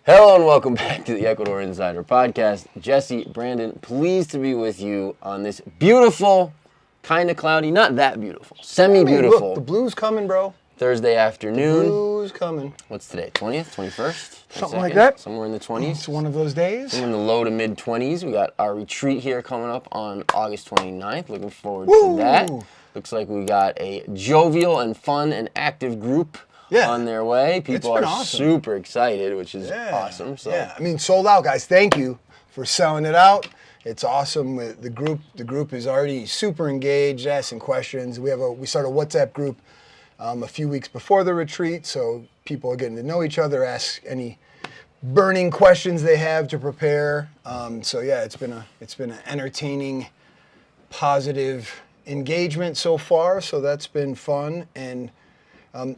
Hello and welcome back to the Ecuador Insider Podcast. Jesse, Brandon, pleased to be with you on this beautiful, kind of cloudy, not that beautiful, semi-beautiful. Look, the blue's coming, bro. Thursday afternoon. The blue's coming. What's today, 20th, 21st? Something like that. Somewhere in the 20s. It's one of those days. We're in the low to mid 20s. We got our retreat here coming up on August 29th. Looking forward to that. Looks like we got a jovial and fun and active group on their way. People are awesome. Super excited, which is awesome. So. Yeah, I mean, sold out, guys. Thank you for selling it out. It's awesome. The group is already super engaged, asking questions. We started a WhatsApp group a few weeks before the retreat, so people are getting to know each other, ask any burning questions they have to prepare. So yeah, it's been an entertaining, positive engagement so far. So that's been fun. And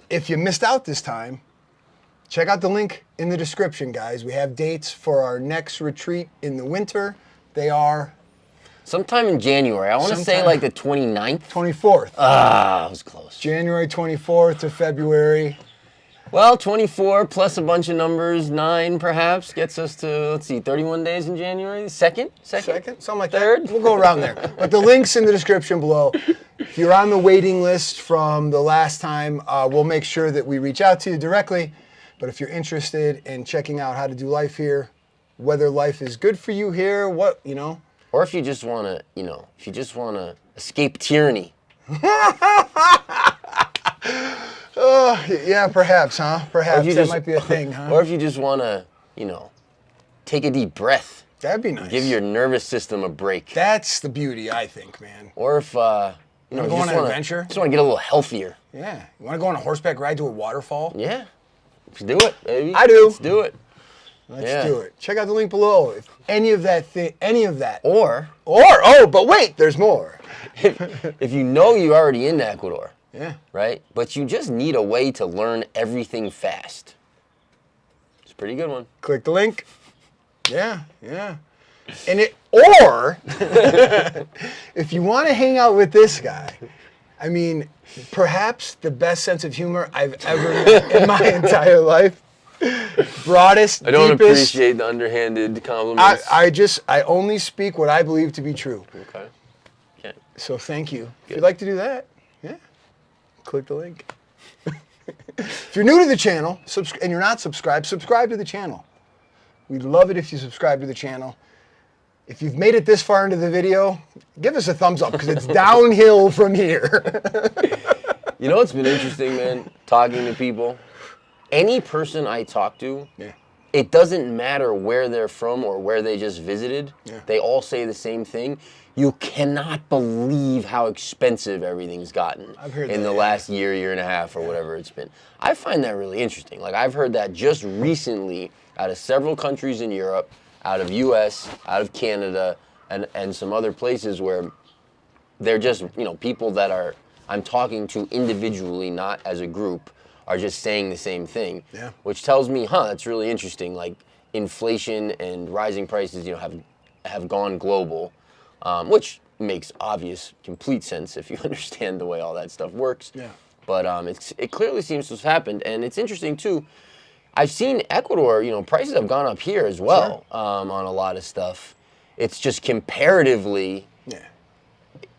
if you missed out this time, check out the link in the description, guys. We have dates for our next retreat in the winter. They are sometime in January. I want to say like the 29th. 24th. Ah, I was close. January 24th to February. Well, 24 plus a bunch of numbers, 9 perhaps, gets us to, let's see, 31 days in January? Second, something like that. We'll go around there. But the link's in the description below. If you're on the waiting list from the last time, we'll make sure that we reach out to you directly. But if you're interested in checking out how to do life here, whether life is good for you here, or if you just want to, escape tyranny. Yeah, perhaps, huh? Perhaps that might be a thing, huh? Or if you just want to, take a deep breath. That'd be nice. Give your nervous system a break. That's the beauty, I think, man. Or if, you want to go on an adventure? Just want to get a little healthier. Yeah. You want to go on a horseback ride to a waterfall? Yeah. Let's do it, baby. I do. Let's do it. Let's do it. Check out the link below. If any of that. But wait, there's more. If you're already in Ecuador. Yeah. Right? But you just need a way to learn everything fast. It's a pretty good one. Click the link. Yeah. Or if you want to hang out with this guy, I mean, perhaps the best sense of humor I've ever met in my entire life. Broadest, I don't deepest, appreciate the underhanded compliments. I only speak what I believe to be true. Okay. So thank you. Good. If you'd like to do that, click the link. If you're new to the channel and you're not subscribed, subscribe to the channel. We'd love it if you subscribe to the channel. If you've made it this far into the video, give us a thumbs up because it's downhill from here. You know what's been interesting, man? Talking to people. Any person I talk to, it doesn't matter where they're from or where they just visited. Yeah. They all say the same thing. You cannot believe how expensive everything's gotten in the last year and a half, or whatever it's been. I find that really interesting. Like, I've heard that just recently out of several countries in Europe, out of US, out of Canada, and some other places where they're just, people that I'm talking to individually, not as a group, are just saying the same thing. Yeah. Which tells me, that's really interesting. Like, inflation and rising prices, have gone global. Which makes complete sense if you understand the way all that stuff works. Yeah. But it clearly seems to have happened, and it's interesting too. I've seen Ecuador, prices have gone up here as well on a lot of stuff. It's just comparatively,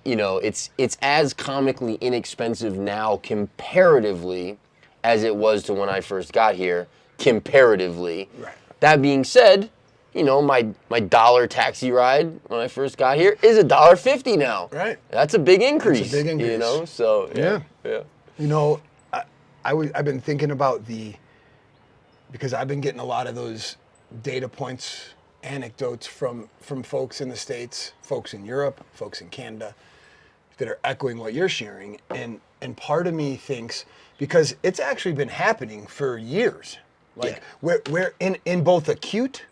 it's as comically inexpensive now comparatively as it was to when I first got here comparatively. Right. That being said, my dollar taxi ride when I first got here is $1.50 now. Right. That's a big increase. That's a big increase. So yeah. I've been thinking about because I've been getting a lot of those data points, anecdotes from folks in the States, folks in Europe, folks in Canada that are echoing what you're sharing. And part of me thinks, because it's actually been happening for years, we're in both acute,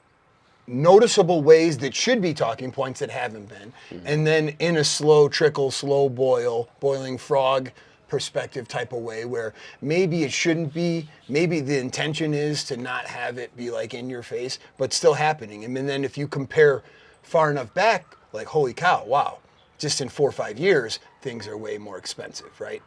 noticeable ways that should be talking points that haven't been, and then in a slow trickle, slow boiling frog perspective type of way where maybe it shouldn't be, maybe the intention is to not have it be like in your face, but still happening. And then if you compare far enough back, like, holy cow, wow, just in 4 or 5 years, things are way more expensive, right?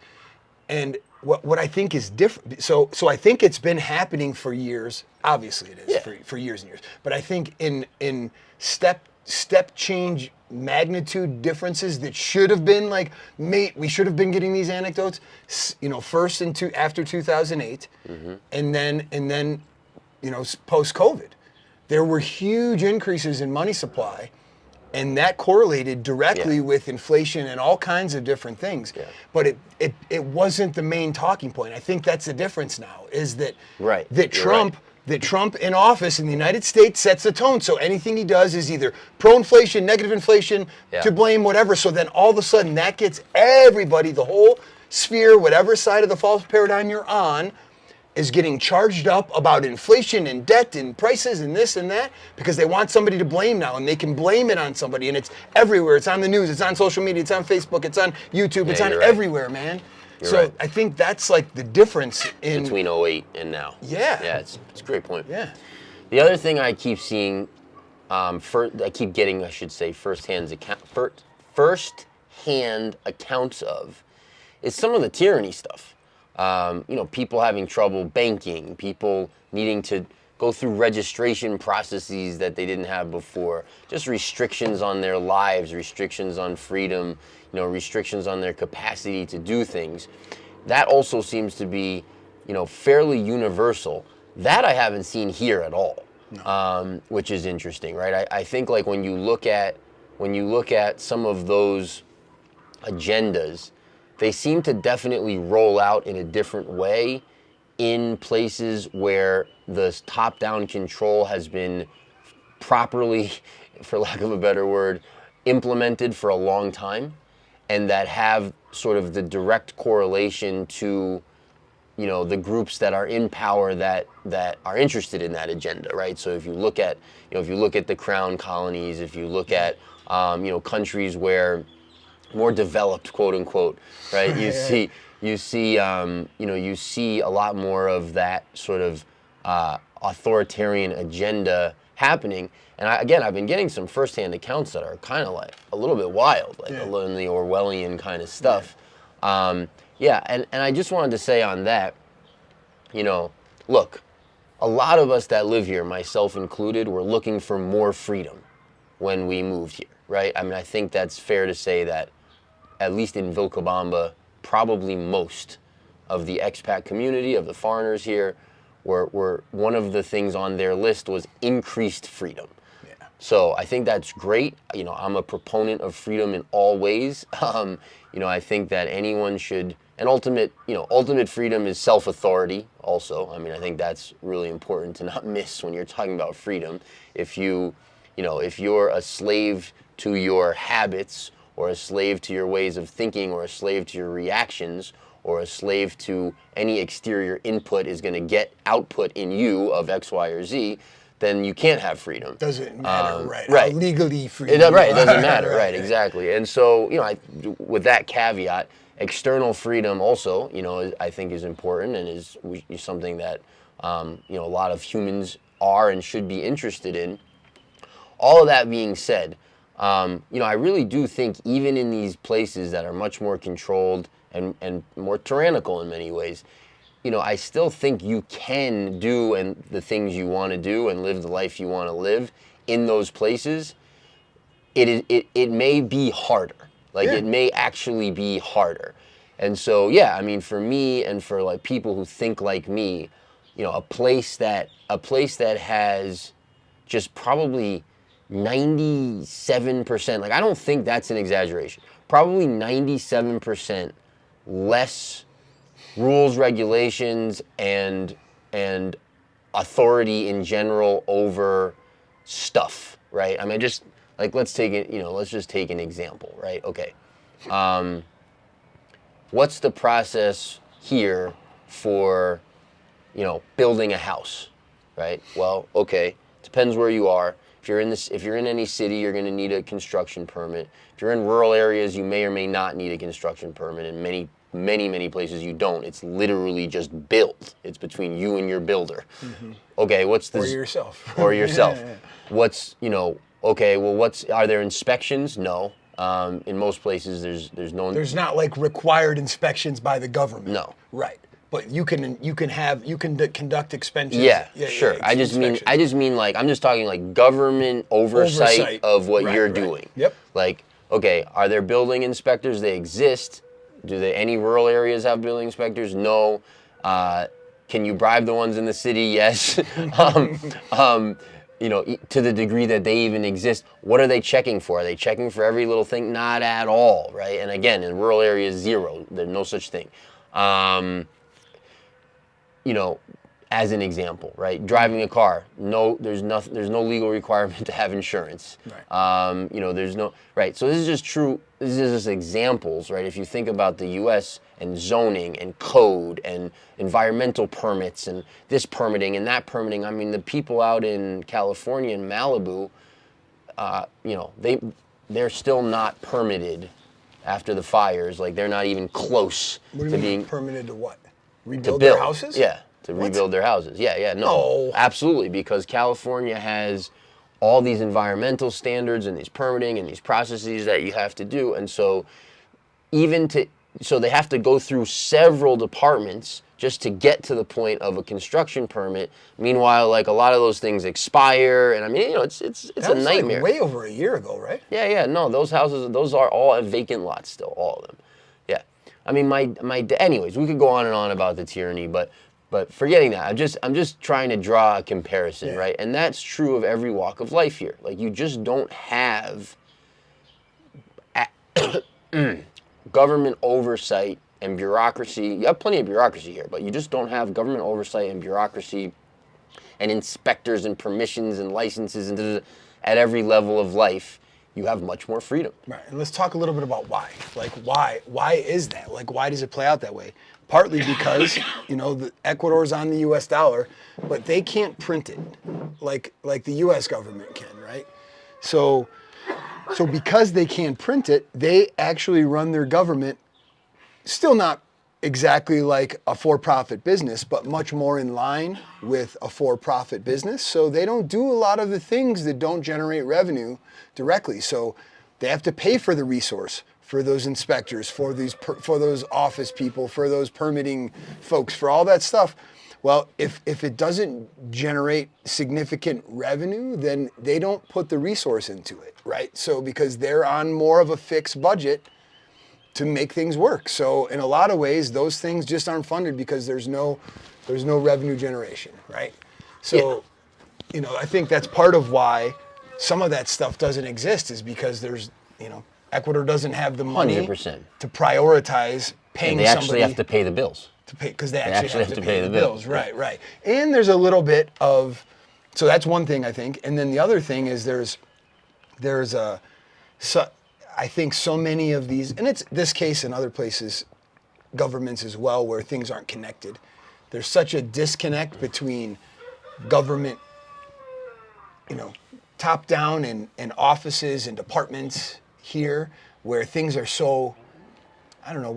And what I think is different. So I think it's been happening for years. Obviously, it is for years and years. But I think in step change magnitude differences that should have been like, mate, we should have been getting these anecdotes, first after 2008, and then post COVID, there were huge increases in money supply. And that correlated directly with inflation and all kinds of different things. Yeah. But it wasn't the main talking point. I think that's the difference now, is that Trump in office in the United States sets the tone. So anything he does is either pro-inflation, negative inflation, to blame, whatever. So then all of a sudden that gets everybody, the whole sphere, whatever side of the false paradigm you're on, is getting charged up about inflation and debt and prices and this and that, because they want somebody to blame now, and they can blame it on somebody, and it's everywhere. It's on the news, it's on social media, it's on Facebook, it's on YouTube, it's on everywhere, man. So I think that's like the difference in between '08 and now. Yeah. Yeah, it's a great point. Yeah. The other thing I keep seeing, I keep getting, I should say, first-hand accounts of, is some of the tyranny stuff. People having trouble banking, people needing to go through registration processes that they didn't have before, just restrictions on their lives, restrictions on freedom, restrictions on their capacity to do things. That also seems to be, fairly universal. That I haven't seen here at all, which is interesting, right? I think like when you look at some of those agendas, they seem to definitely roll out in a different way in places where the top-down control has been properly, for lack of a better word, implemented for a long time, and that have sort of the direct correlation to, the groups that are in power that are interested in that agenda, right? So if you look at, the Crown colonies, if you look at, countries where more developed, quote unquote, right? You see a lot more of that sort of authoritarian agenda happening. And I've been getting some firsthand accounts that are kind of like a little bit wild, like a little in the Orwellian kind of stuff. And I just wanted to say on that, look, a lot of us that live here, myself included, were looking for more freedom when we moved here, right? I mean, I think that's fair to say that, at least in Vilcabamba, probably most of the expat community, of the foreigners here, were one of the things on their list was increased freedom. Yeah. So I think that's great. I'm a proponent of freedom in all ways. I think that anyone should, and ultimate freedom is self-authority also. I mean, I think that's really important to not miss when you're talking about freedom. If you're a slave to your habits, or a slave to your ways of thinking, or a slave to your reactions, or a slave to any exterior input is going to get output in you of X, Y, or Z, then you can't have freedom. Doesn't matter, right? Legally free. It doesn't matter, right, exactly. And so, with that caveat, external freedom also, I think is important, and is something that, a lot of humans are and should be interested in. All of that being said, I really do think even in these places that are much more controlled and more tyrannical in many ways, I still think you can do the things you want to do and live the life you want to live in those places. It may be harder. It may actually be harder. And so, for me and for like people who think like me, a place that has just probably 97%, I don't think that's an exaggeration, probably 97% less rules, regulations, and authority in general over stuff, right? I mean, just let's just take an example, right? Okay. What's the process here for, building a house, right? Well, okay, depends where you are. If you're in any city, you're going to need a construction permit. If you're in rural areas, you may or may not need a construction permit. In many places, you don't. It's literally just built. It's between you and your builder. Mm-hmm. Okay, what's the... Or yourself. Or yourself. What's, okay, well, are there inspections? No. In most places, there's no. There's not like required inspections by the government. No. Right. But you can conduct expenses. Yeah, sure. I just mean like I'm just talking like government oversight of what you're doing. Yep. Like, okay, are there building inspectors? They exist. Do any rural areas have building inspectors? No. Can you bribe the ones in the city? Yes. You know, to the degree that they even exist, what are they checking for? Are they checking for every little thing? Not at all, right? And again, in rural areas, zero. There's no such thing. You know, as an example, right? Driving a car, there's no legal requirement to have insurance. Right. You know, there's no, right. So this is just true. This is just examples, right? If you think about the U.S. and zoning and code and environmental permits and this permitting and that permitting, I mean, the people out in California and Malibu, you know, they're still not permitted after the fires. Like they're not even close to being permitted to what? Rebuild their houses? Yeah, to rebuild their houses. Yeah, no, absolutely, because California has all these environmental standards and these permitting and these processes that you have to do, and so so they have to go through several departments just to get to the point of a construction permit. Meanwhile, like a lot of those things expire, and I mean, you know, it's a nightmare. Like way over a year ago, right? Yeah, no, those houses, those are all vacant lots still, all of them. Yeah. I mean, anyways, we could go on and on about the tyranny, but forgetting that, I'm just trying to draw a comparison, right? And that's true of every walk of life here. Like you just don't have government oversight and bureaucracy. You have plenty of bureaucracy here, but you just don't have government oversight and bureaucracy and inspectors and permissions and licenses and at every level of life. You have much more freedom. Right, and let's talk a little bit about why. Like, why is that? Like, why does it play out that way? Partly because, you know, Ecuador's on the U.S. dollar, but they can't print it like the U.S. government can, right? So because they can't print it, they actually run their government still not exactly like a for-profit business, but much more in line with a for-profit business. So they don't do a lot of the things that don't generate revenue directly. So they have to pay for the resource, for those inspectors, for those office people, for those permitting folks, for all that stuff. Well, if it doesn't generate significant revenue, then they don't put the resource into it, right? So because they're on more of a fixed budget to make things work. So in a lot of ways, those things just aren't funded because there's no revenue generation, right? So, you know, I think that's part of why some of that stuff doesn't exist is because there's, you know, Ecuador doesn't have the money 100%. to prioritize paying somebody. They actually have to pay the bills. Because they actually have to pay the bills. Right. And there's a little bit of, so that's one thing I think. And then the other thing is I think so many of these, and it's this case in other places, governments as well, where things aren't connected. There's such a disconnect between government, you know, top down and offices and departments here, where things are so, I don't know,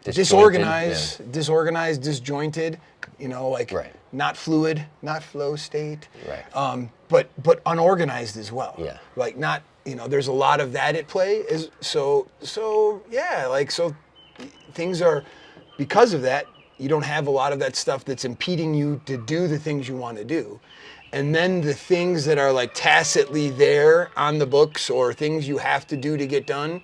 disorganized, disjointed, you know, like not fluid, not flow state, but unorganized as well. Yeah. Like not, you know, there's a lot of that at play. So things are, because of that, you don't have a lot of that stuff that's impeding you to do the things you want to do. And then the things that are like tacitly there on the books or things you have to do to get done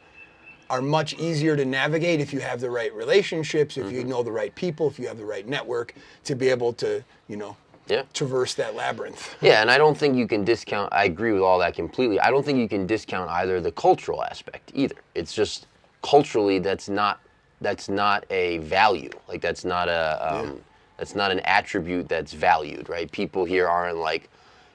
are much easier to navigate if you have the right relationships, if you know the right people, if you have the right network to be able to, you know, traverse that labyrinth. Yeah, and I don't think you can discount, I agree with all that completely. I don't think you can discount either the cultural aspect either. It's just culturally that's not a value. Like that's not an attribute that's valued, right? People here aren't like,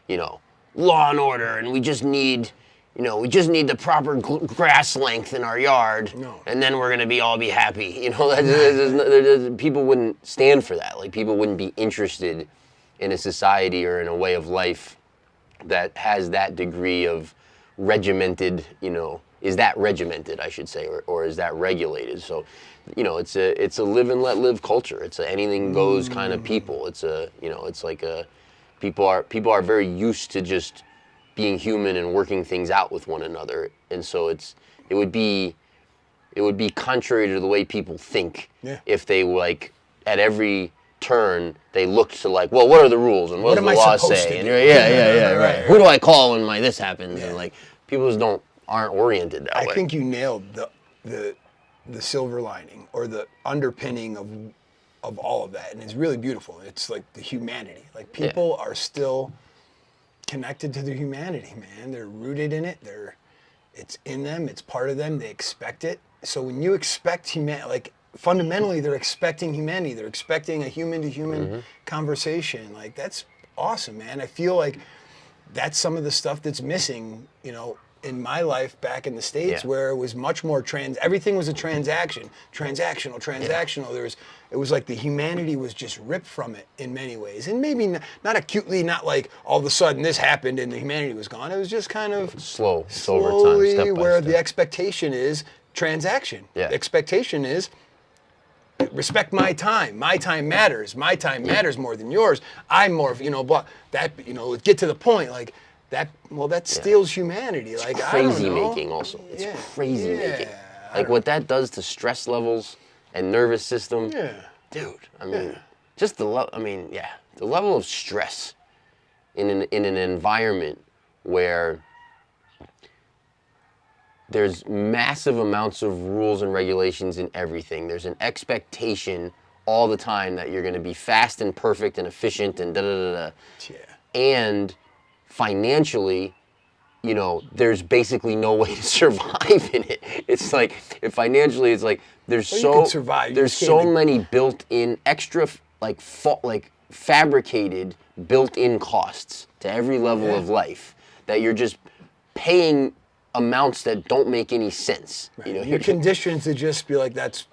you know, law and order and we just need the proper grass length in our yard, and then we're gonna all be happy. You know, people wouldn't stand for that. Like people wouldn't be interested in a society or in a way of life that has that degree of regimented. You know, is that regimented, I should say, or is that regulated? So, you know, it's a live and let live culture. It's a anything goes kind of people. It's a, you know, it's like a people are very used to just being human and working things out with one another. And so it would be contrary to the way people think if they like at every turn they looked to like, well, what are the rules and what does the law say? And right. Who do I call when this happens? And like people just aren't oriented that way. I think you nailed the silver lining or the underpinning of all of that, and it's really beautiful. It's like the humanity. Like people are still connected to their humanity, man. They're rooted in it. It's in them. It's part of them. They expect it. So when you expect like fundamentally, they're expecting humanity. They're expecting a human-to-human conversation. Like that's awesome, man. I feel like that's some of the stuff that's missing, you know, in my life back in the States, where it was much more everything was a transactional. It was like the humanity was just ripped from it in many ways, and maybe not acutely, not like all of a sudden this happened and the humanity was gone. It was just kind of slowly over time, step by where step. the expectation is transaction. The expectation is respect my time. My time matters. My time matters more than yours. I'm more, but that, get to the point, like. That steals humanity. It's like crazy I don't know. Making also. It's crazy making. Like what that does to stress levels and nervous system. Yeah. Dude, I mean, just the level of stress in an environment where there's massive amounts of rules and regulations in everything. There's an expectation all the time that you're going to be fast and perfect and efficient and da-da-da-da. Yeah. And financially, there's basically no way to survive in it. It's like, financially, it's like there's so many built-in extra, fabricated built-in costs to every level of life that you're just paying amounts that don't make any sense. Right. You're conditioned to just be like, that's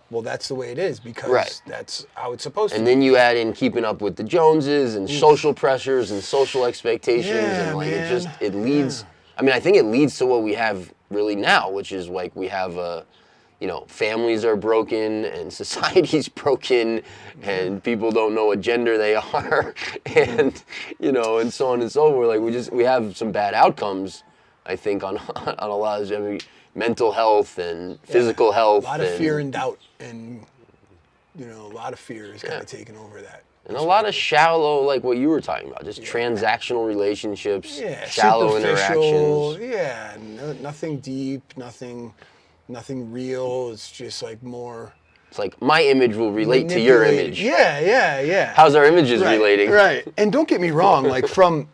the way it is because that's how it's supposed to be. And then you add in keeping up with the Joneses and social pressures and social expectations and like man. it leads. I mean, I think it leads to what we have really now, which is like we have families are broken and society's broken and people don't know what gender they are and and so on and so forth. Like we have some bad outcomes. I think on a lot of mental health and physical health. A lot of fear and doubt, and a lot of fear is kind of taking over that. And a lot of shallow, like what you were talking about, just transactional relationships, shallow interactions. Yeah, nothing deep, nothing real. It's just like more. It's like my image will relate to your image. Yeah. How's our images relating? Right. And don't get me wrong, like from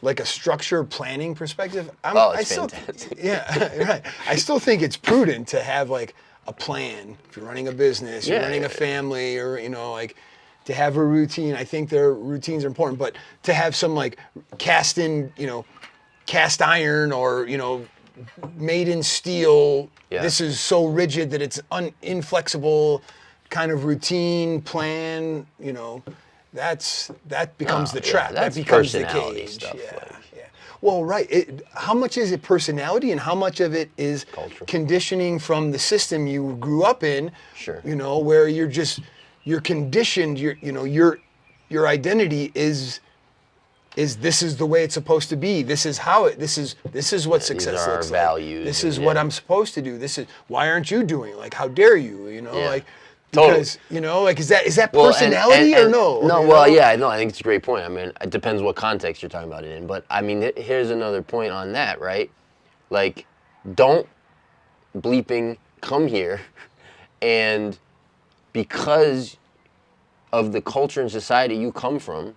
like a structured planning perspective, fantastic. Right. I still think it's prudent to have like a plan. If you're running a business, you're running a family, or like to have a routine. I think their routines are important, but to have some like cast iron or made in steel. Yeah. This is so rigid that it's inflexible kind of routine plan. That becomes the trap. That becomes the personality cage. Stuff, Yeah. Well, right. How much is it personality, and how much of it is culture, conditioning from the system you grew up in? Sure. Where you're conditioned. Your identity is this is the way it's supposed to be. This is how it. This is what success looks like. Values. This is what I'm supposed to do. This is why aren't you doing it? Like how dare you? Like. Because, totally. Is that personality or no? No, I think it's a great point. I mean, it depends what context you're talking about it in. But, I mean, here's another point on that, right? Like, don't bleeping come here and because of the culture and society you come from,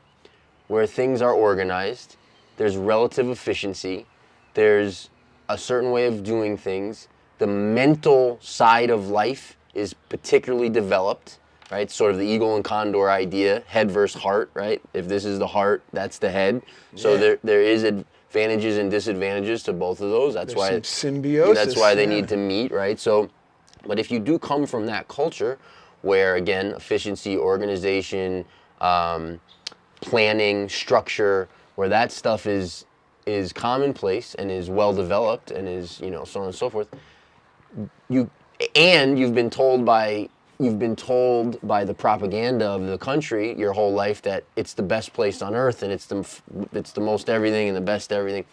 where things are organized, there's relative efficiency, there's a certain way of doing things, the mental side of life is particularly developed, right? Sort of the eagle and condor idea, head versus heart, right? If this is the heart, that's the head. So there is advantages and disadvantages to both of those. That's why symbiosis. That's why they need to meet, right? So, but if you do come from that culture, where again, efficiency, organization, planning, structure, where that stuff is commonplace and is well developed and is so on and so forth, you've been told by you've been told by the propaganda of the country your whole life that it's the best place on earth and it's the most everything and the best everything.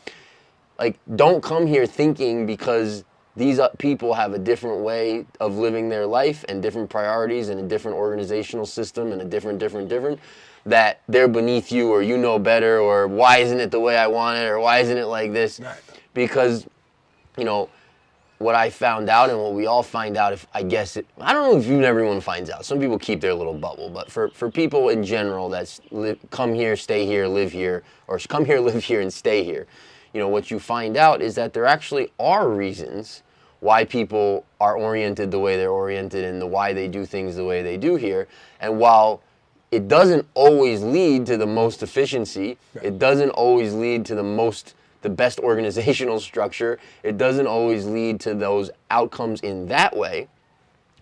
Like, don't come here thinking because these people have a different way of living their life and different priorities and a different organizational system and a different, that they're beneath you or you know better or why isn't it the way I want it or why isn't it like this? Right. Because, you know, what I found out and what we all find out, I don't know if everyone finds out. Some people keep their little bubble, but for people in general that's come here, stay here, live here, or come here, live here, and stay here, you know, what you find out is that there actually are reasons why people are oriented the way they're oriented and why they do things the way they do here. And while it doesn't always lead to the most efficiency, right. It doesn't always lead to the best organizational structure, it doesn't always lead to those outcomes in that way,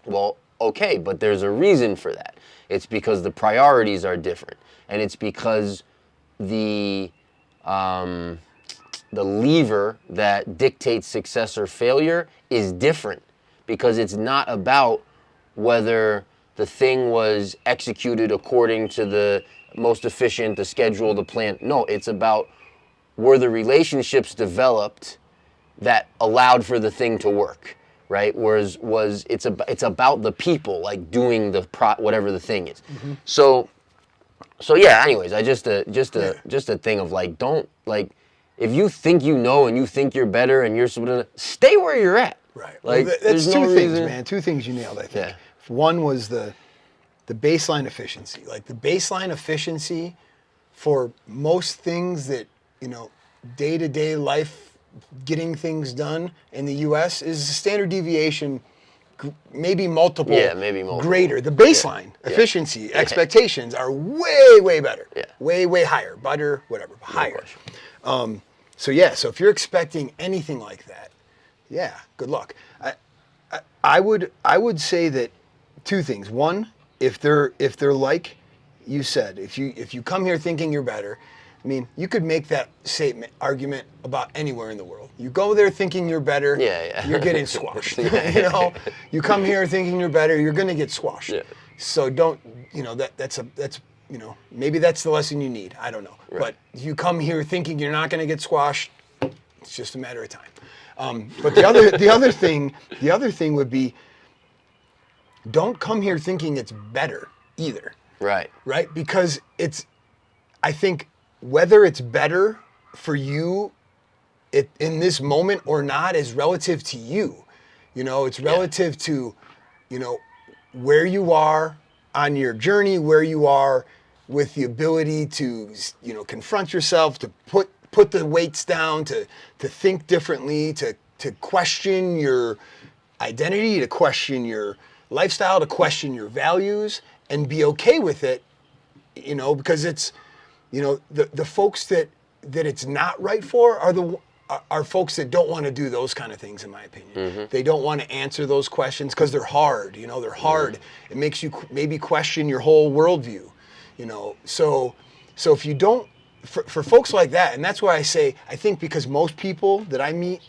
well, okay, but there's a reason for that. It's because the priorities are different. And it's because the lever that dictates success or failure is different, because it's not about whether the thing was executed according to the most efficient, the schedule, the plan. No, it's about were the relationships developed that allowed for the thing to work, right? Whereas it's about the people, like doing whatever the thing is. Mm-hmm. So yeah. Anyways, just a thing of like, don't like. If you think you know and you think you're better and you're supposed to stay where you're at. Right. Like, well, that's two things, man. Two things you nailed, I think. Yeah. One was the baseline efficiency. Like the baseline efficiency for most things that, you know, day-to-day life, getting things done in the U.S. is a standard deviation, maybe multiple greater. The baseline efficiency expectations are way, way better. Yeah. Way, way higher. Better, whatever, higher. So if you're expecting anything like that, good luck. I would say that two things. One, if they're like you said, if you come here thinking you're better, I mean, you could make that argument about anywhere in the world. You go there thinking you're better, you're getting squashed. You know, you come here thinking you're better, you're going to get squashed. Yeah. So don't, you know, that's you know, maybe that's the lesson you need. I don't know. Right. But you come here thinking you're not going to get squashed, it's just a matter of time. But the other thing would be, don't come here thinking it's better either. Right. Right? Because I think whether it's better for you in this moment or not is relative to you. You know, it's relative to, you know, where you are on your journey, where you are with the ability to, you know, confront yourself, to put the weights down, to think differently, to question your identity, to question your lifestyle, to question your values, and be okay with it, you know, because it's, you know, the folks that it's not right for are folks that don't want to do those kind of things, in my opinion. Mm-hmm. They don't want to answer those questions because they're hard, you know, they're hard. Mm-hmm. It makes you maybe question your whole worldview, you know. So if you don't, for folks like that, and that's why I say, I think because most people that I meet,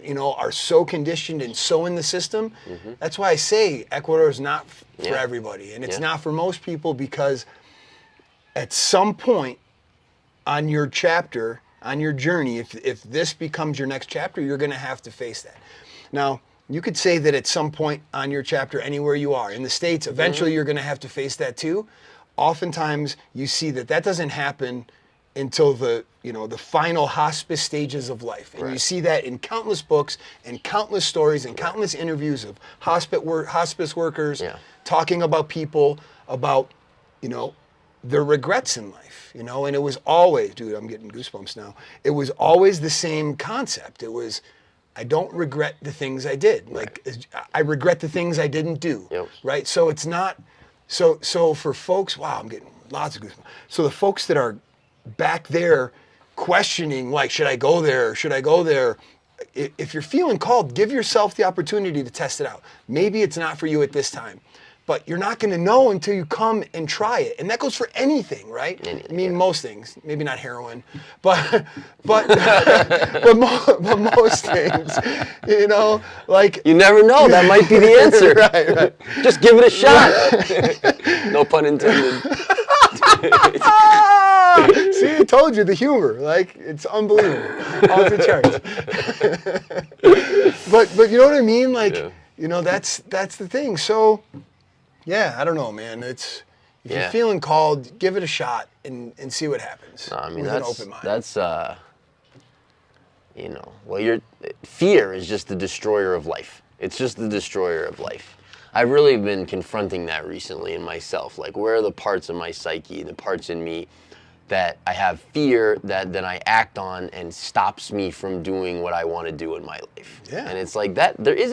you know, are so conditioned and so in the system, mm-hmm. that's why I say Ecuador is not for everybody. And it's not for most people, because at some point on your chapter, on your journey, if this becomes your next chapter, you're going to have to face that. Now, you could say that at some point on your chapter, anywhere you are, in the States, eventually you're going to have to face that too. Oftentimes, you see that doesn't happen until the final hospice stages of life. And you see that in countless books and countless stories and countless interviews of hospice workers talking about people, about, you know, their regrets in life, you know. And it was always, dude, I'm getting goosebumps now. It was always the same concept. It was, I don't regret the things I did. Like, I regret the things I didn't do, right? So it's not, so for folks, wow, I'm getting lots of goosebumps. So the folks that are back there questioning, like, should I go there? Should I go there? If you're feeling called, give yourself the opportunity to test it out. Maybe it's not for you at this time. but you're not going to know until you come and try it. And that goes for anything, right? I mean, most things, maybe not heroin, but most things, you know, like. You never know. That might be the answer. Right. Just give it a shot. No pun intended. See, I told you the humor. Like, it's unbelievable. Off the charts. but you know what I mean? Like, you know, that's the thing. So, yeah, I don't know, man. If you're feeling called, give it a shot and see what happens. No, I mean, with an open mind. That's you know, well, fear is just the destroyer of life. It's just the destroyer of life. I've really been confronting that recently in myself. Like, where are the parts of my psyche, the parts in me that I have fear that then I act on and stops me from doing what I want to do in my life? Yeah. And it's like that, it's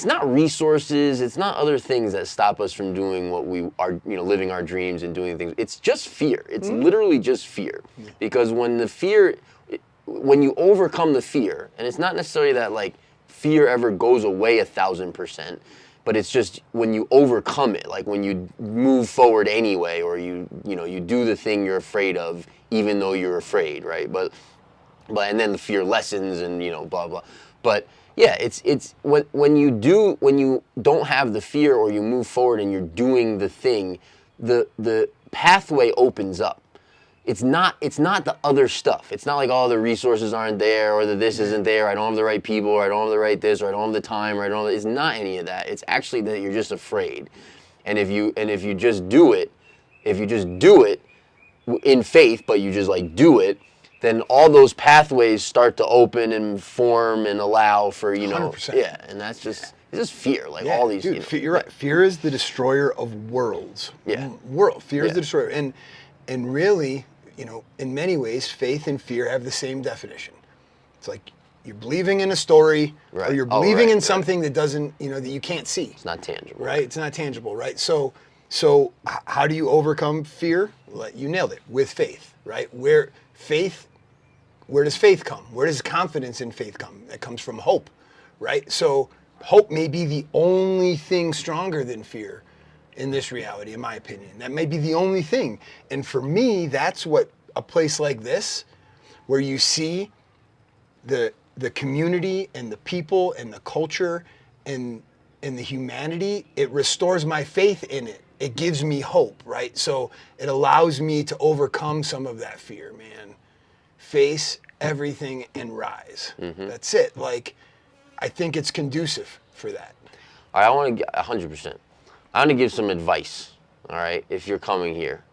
not resources, it's not other things that stop us from doing what we are, you know, living our dreams and doing things. It's just fear. It's literally just fear. Yeah. Because when you overcome the fear, and it's not necessarily that like fear ever goes away 1,000%, but it's just when you overcome it, like when you move forward anyway, or you do the thing you're afraid of, even though you're afraid, right? But and then the fear lessens, and you know, blah blah. But yeah, it's when you don't have the fear, or you move forward and you're doing the thing, the pathway opens up. It's not the other stuff. It's not like, oh, the resources aren't there, or this isn't there, I don't have the right people, or I don't have the right this, or I don't have the time, or it's not any of that. It's actually that you're just afraid. And if you just do it in faith, but you just like do it, then all those pathways start to open and form and allow for, you know, 100%. Yeah, and that's just it's just fear, like all these. Dude, you're right. Fear is the destroyer of worlds. Yeah. Fear is the destroyer, and really, you know, in many ways, faith and fear have the same definition. It's like you're believing in a story, or you're believing in something that doesn't, you know, that you can't see. It's not tangible. Right? It's not tangible, right? So how do you overcome fear? You nailed it, with faith, right? Where does faith come? Where does confidence in faith come? That comes from hope, right? So hope may be the only thing stronger than fear in this reality, in my opinion. That may be the only thing. And for me, that's what a place like this, where you see the community and the people and the culture and the humanity, it restores my faith in it. It gives me hope, right? So it allows me to overcome some of that fear, man. Face everything and rise. That's it. Like, I think it's conducive for that. All right, I want to get 100%. I want to give some advice, all right, if you're coming here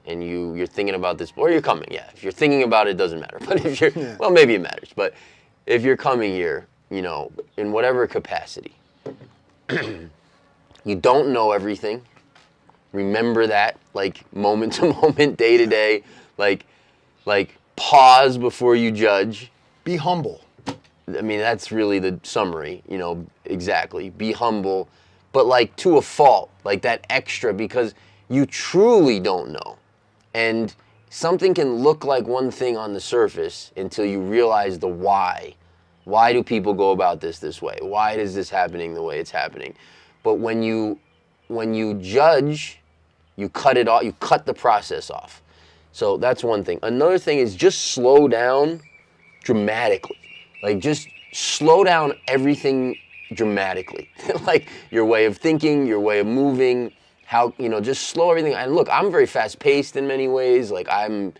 and you're thinking about this, or you're coming, if you're thinking about it, it doesn't matter. But if you're, well, maybe it matters, but if you're coming here, you know, in whatever capacity, you don't know everything. Remember that, like, moment to moment, day to day, like pause before you judge. Be humble. I mean, that's really the summary, you know, exactly. Be humble, but like to a fault, like that extra, because you truly don't know. And something can look like one thing on the surface until you realize the why. Why do people go about this way? Why is this happening the way it's happening? But when you judge, you cut it off, you cut the process off. So that's one thing. Another thing is just slow down dramatically. Like, just slow down everything dramatically. Like your way of thinking, your way of moving, how, you know, just slow everything. And look, I'm very fast paced in many ways. Like I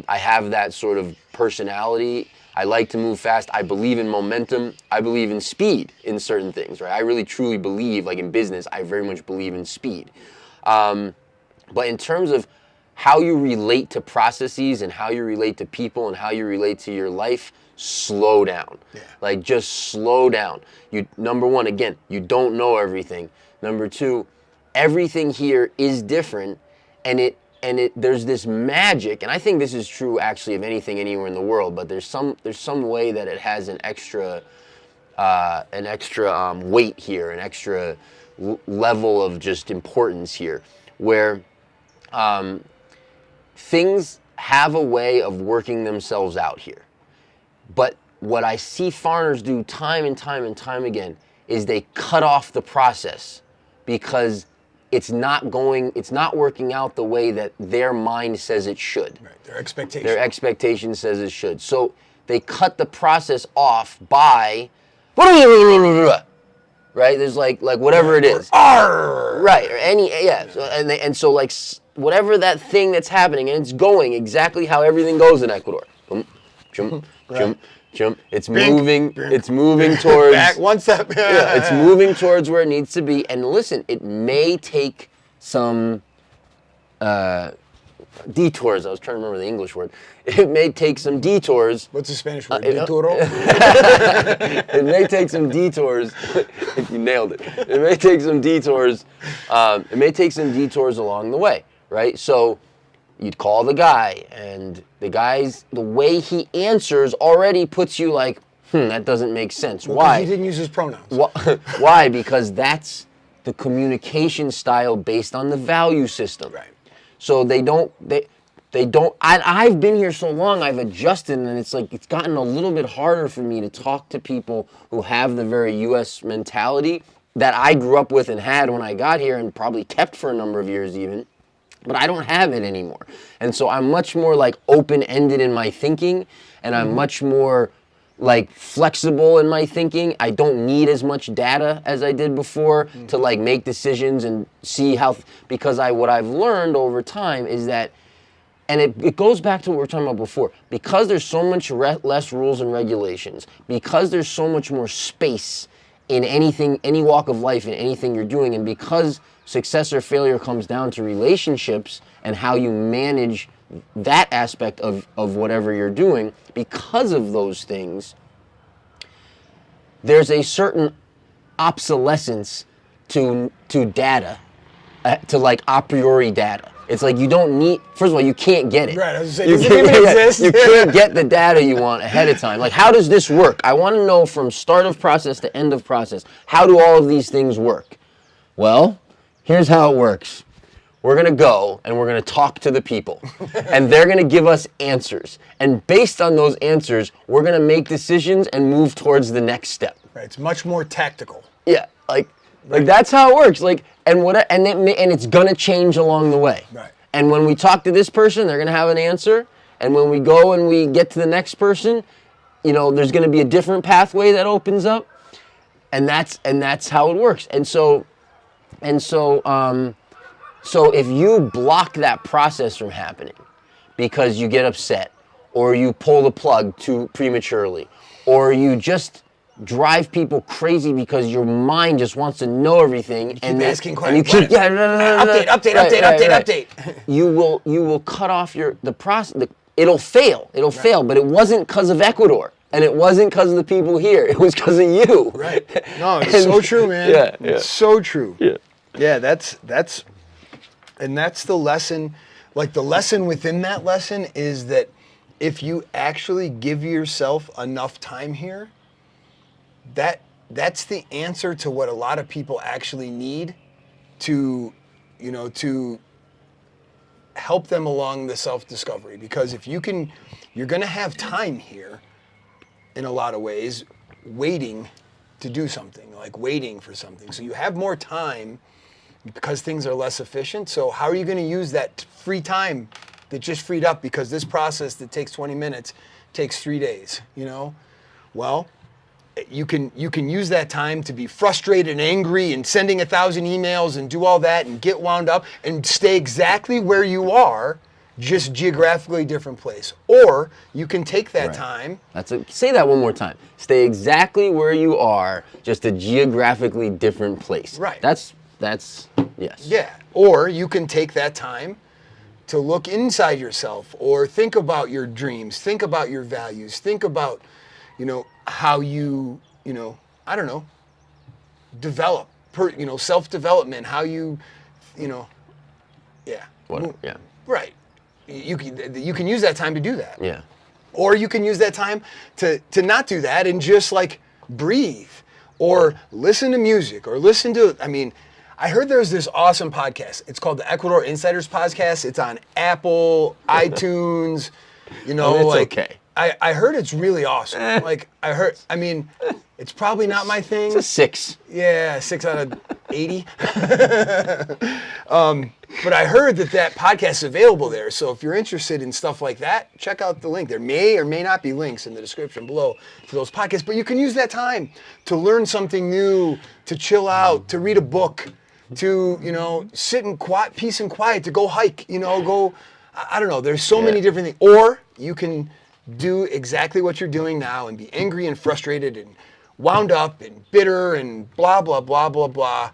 have that sort of personality. I like to move fast. I believe in momentum. I believe in speed in certain things, right? I really truly believe, like in business, I very much believe in speed. But in terms of how you relate to processes and how you relate to people and how you relate to your life, slow down. Yeah. Like, just slow down. Number one, again, you don't know everything. Number two, everything here is different, and there's this magic, and I think this is true actually of anything anywhere in the world, but there's some way that it has an extra weight here, an extra level of just importance here, where things have a way of working themselves out here. But what I see foreigners do time and time and time again is they cut off the process because it's not working out the way that their mind says it should. Right. Their expectation. Their expectation says it should. So they cut the process off by, right? There's like whatever it is. Arr! Right. Or any, yeah. So like whatever that thing that's happening, and it's going exactly how everything goes in Ecuador. Jump, jump, jump. It's moving. It's moving towards. Back one step. Yeah, it's moving towards where it needs to be. And listen, it may take some detours. I was trying to remember the English word. It may take some detours. What's the Spanish word? Deturo? It may take some detours. You nailed it. It may take some detours. It may take some detours along the way, right? So you'd call the guy, and the way he answers already puts you like, that doesn't make sense. Well, why? He didn't use his pronouns. Why? Because that's the communication style based on the value system. Right. So they don't. I've been here so long, I've adjusted, and it's gotten a little bit harder for me to talk to people who have the very U.S. mentality that I grew up with and had when I got here, and probably kept for a number of years even. But I don't have it anymore. And so I'm much more like open-ended in my thinking, and I'm much more like flexible in my thinking. I don't need as much data as I did before to like make decisions and see how, because what I've learned over time is that, and it goes back to what we were talking about before, because there's so much less rules and regulations, because there's so much more space in anything, any walk of life, in anything you're doing, and because success or failure comes down to relationships and how you manage that aspect of whatever you're doing, because of those things, there's a certain obsolescence to data, to like a priori data. It's like you don't need, first of all, you can't get it. Right, I was saying, does it even exist? You can't get the data you want ahead of time. Like, how does this work? I want to know from start of process to end of process, how do all of these things work? Well, here's how it works. We're going to go and we're going to talk to the people, and they're going to give us answers. And based on those answers, we're going to make decisions and move towards the next step. Right, it's much more tactical. Yeah, like that's how it works. Like, and it's going to change along the way. Right. And when we talk to this person, they're going to have an answer. And when we go and we get to the next person, there's going to be a different pathway that opens up. And that's how it works. So if you block that process from happening because you get upset, or you pull the plug too prematurely, or you just drive people crazy because your mind just wants to know everything, and asking questions, and you keep update. You will cut off the process. It'll fail. It'll fail. But it wasn't because of Ecuador, and it wasn't because of the people here. It was because of you. Right. No, it's so true, man. Yeah. It's so true. Yeah. Yeah. That's the lesson. Like, the lesson within that lesson is that if you actually give yourself enough time here, that's the answer to what a lot of people actually need to help them along the self-discovery. Because if you're going to have time here in a lot of ways waiting to do something, like waiting for something. So you have more time because things are less efficient. So how are you going to use that free time that just freed up because this process that takes 20 minutes takes 3 days, Well, you can use that time to be frustrated and angry and sending 1,000 emails and do all that and get wound up and stay exactly where you are, just geographically different place. Or you can take that time. Say that one more time. Stay exactly where you are, just a geographically different place. Right. That's yes. Yeah. Or you can take that time to look inside yourself, or think about your dreams, think about your values, think about, how you, I don't know, develop, self-development, how you, yeah. Yeah. Right. You can use that time to do that. Yeah. Or you can use that time to not do that and just like breathe, or listen to music, or listen to, I heard there's this awesome podcast. It's called the Ecuador Insiders Podcast. It's on Apple, iTunes, okay. I heard it's really awesome. It's probably not my thing. It's a 6. Yeah, 6 out of 80. But I heard that podcast is available there. So if you're interested in stuff like that, check out the link. There may or may not be links in the description below to those podcasts. But you can use that time to learn something new, to chill out, to read a book, to, sit in peace and quiet, to go hike, go, I don't know. There's so many different things. Or you can do exactly what you're doing now and be angry and frustrated and wound up and bitter and blah, blah, blah, blah, blah.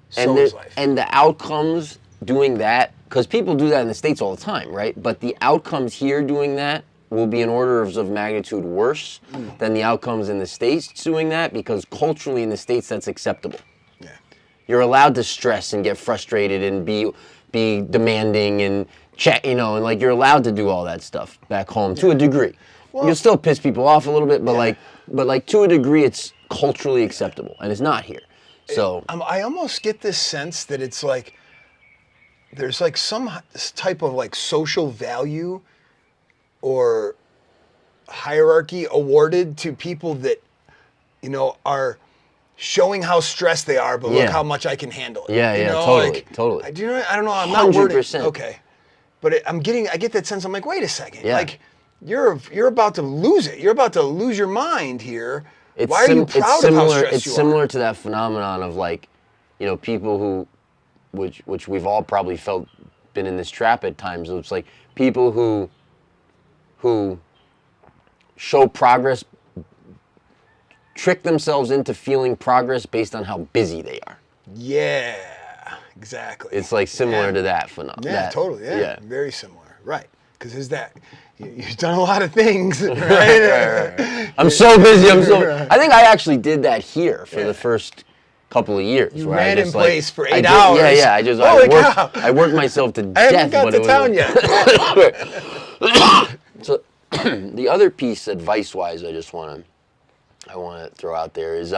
So is life. And the outcomes doing that, because people do that in the States all the time, right? But the outcomes here doing that will be in orders of magnitude worse than the outcomes in the States doing that, because culturally in the States that's acceptable. Yeah. You're allowed to stress and get frustrated and be demanding and check, and like you're allowed to do all that stuff back home to a degree. Well, you'll still piss people off a little bit, but like to a degree it's culturally acceptable, and it's not here. So I almost get this sense that it's like there's like some type of like social value or hierarchy awarded to people that are showing how stressed they are, but look how much I can handle it. Yeah, totally, totally. I don't know. I'm not 100%. Okay, but I get that sense. I'm like, wait a second. Yeah. Like you're about to lose it. You're about to lose your mind here. Why are you proud of how stressed you are? It's similar to that phenomenon of like, people who, which we've all probably felt, been in this trap at times. It's like people who show progress, trick themselves into feeling progress based on how busy they are. Yeah, exactly. It's like similar to that phenomenon. Yeah, totally. Yeah, very similar. Right. Because you've done a lot of things, right? Right. I'm so busy. I think I actually did that here for the first couple of years. You where ran I just, in place for 8 hours. I worked myself to death. I haven't got to town yet. So the other piece, advice-wise, I want to throw out there is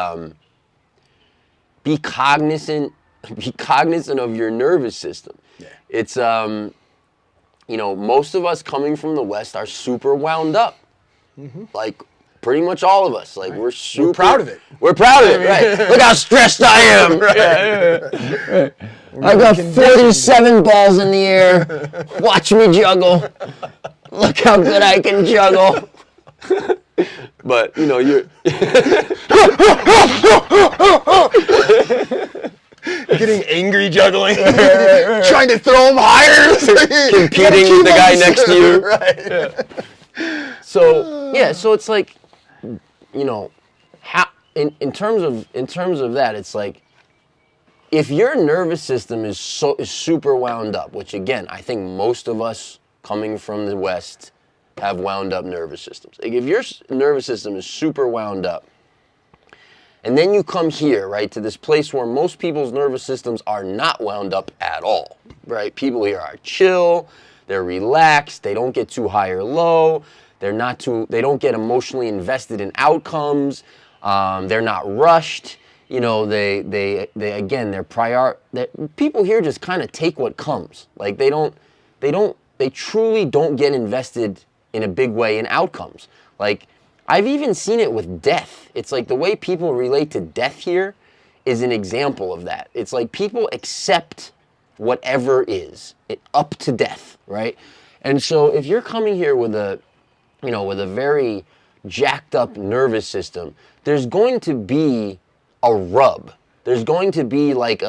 be cognizant of your nervous system. Yeah. It's most of us coming from the West are super wound up. Mm-hmm. Like, pretty much all of us. Like, we're proud of it. We're proud of it, right? Look how stressed I am. Right. I got 47 balls in the air. Watch me juggle. Look how good I can juggle. But, you're... Getting angry juggling, trying to throw them higher, competing with the guy next to you. Right. So it's like, how in terms of that, it's like if your nervous system is super wound up, which again I think most of us coming from the West have wound up nervous systems. Like if your nervous system is super wound up, and then you come here, right, to this place where most people's nervous systems are not wound up at all, right? People here are chill, they're relaxed, they don't get too high or low, they don't get emotionally invested in outcomes, they're not rushed, people here just kind of take what comes. Like they truly don't get invested in a big way in outcomes. Like, I've even seen it with death. It's like the way people relate to death here is an example of that. It's like people accept whatever is, up to death, right? And so if you're coming here with a very jacked up nervous system, there's going to be a rub. There's going to be like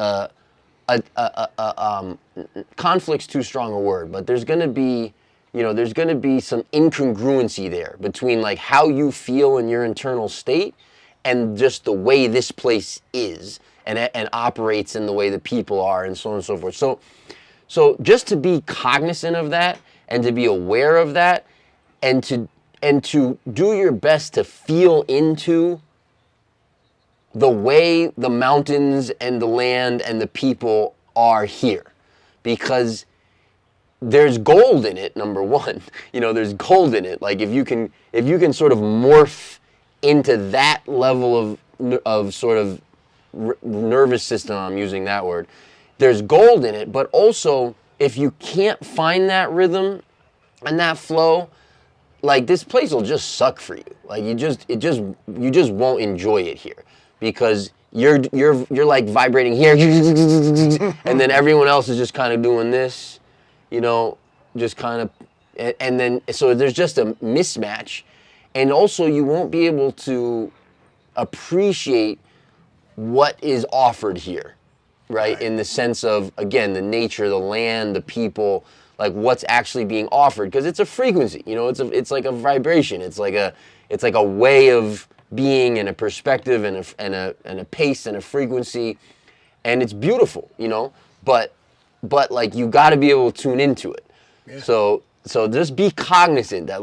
conflict's too strong a word, but there's going to be some incongruency there between like how you feel in your internal state and just the way this place is and operates in the way the people are and so on and so forth. So just to be cognizant of that and to be aware of that and to do your best to feel into the way the mountains and the land and the people are here, because there's gold in it, number one. There's gold in it. Like if you can sort of morph into that level of sort of nervous system, I'm using that word, there's gold in it. But also, if you can't find that rhythm and that flow, like this place will just suck for you. Like you just won't enjoy it here because you're like vibrating here, and then everyone else is just kind of doing this, just kind of, and then so there's just a mismatch, and also you won't be able to appreciate what is offered here, right? In the sense of, again, the nature, the land, the people, like what's actually being offered, because it's a frequency, it's like a vibration, it's like a way of being and a perspective and a pace and a frequency, and it's beautiful, but like you got to be able to tune into it. Yeah. So just be cognizant that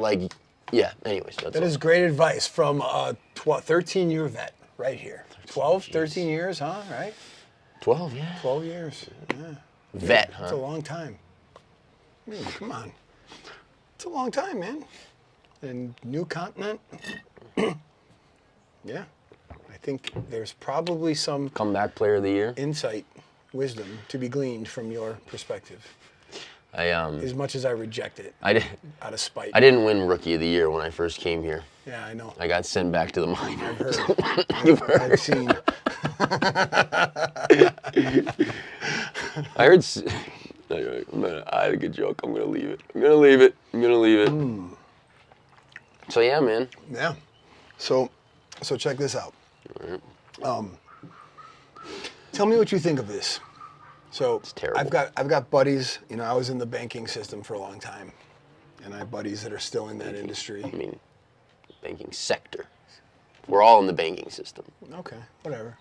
anyways. That is great advice from a 13-year vet right here. 12, 13 years, huh? Right? 12, yeah. 12 years, yeah. Vet, huh? That's a long time. Come on. It's a long time, man. And new continent. Yeah. I think there's probably some comeback player of the year insight, wisdom to be gleaned from your perspective. As much as I reject it, out of spite. I didn't win Rookie of the Year when I first came here. Yeah, I know. I got sent back to the minors. I've heard. I've seen. I heard. I had a good joke. I'm gonna leave it. So yeah, man. Yeah. So check this out. All right. Tell me what you think of this. So it's terrible. I've got buddies. I was in the banking system for a long time, and I have buddies that are still in that industry. I mean, banking sector. We're all in the banking system. Okay, whatever.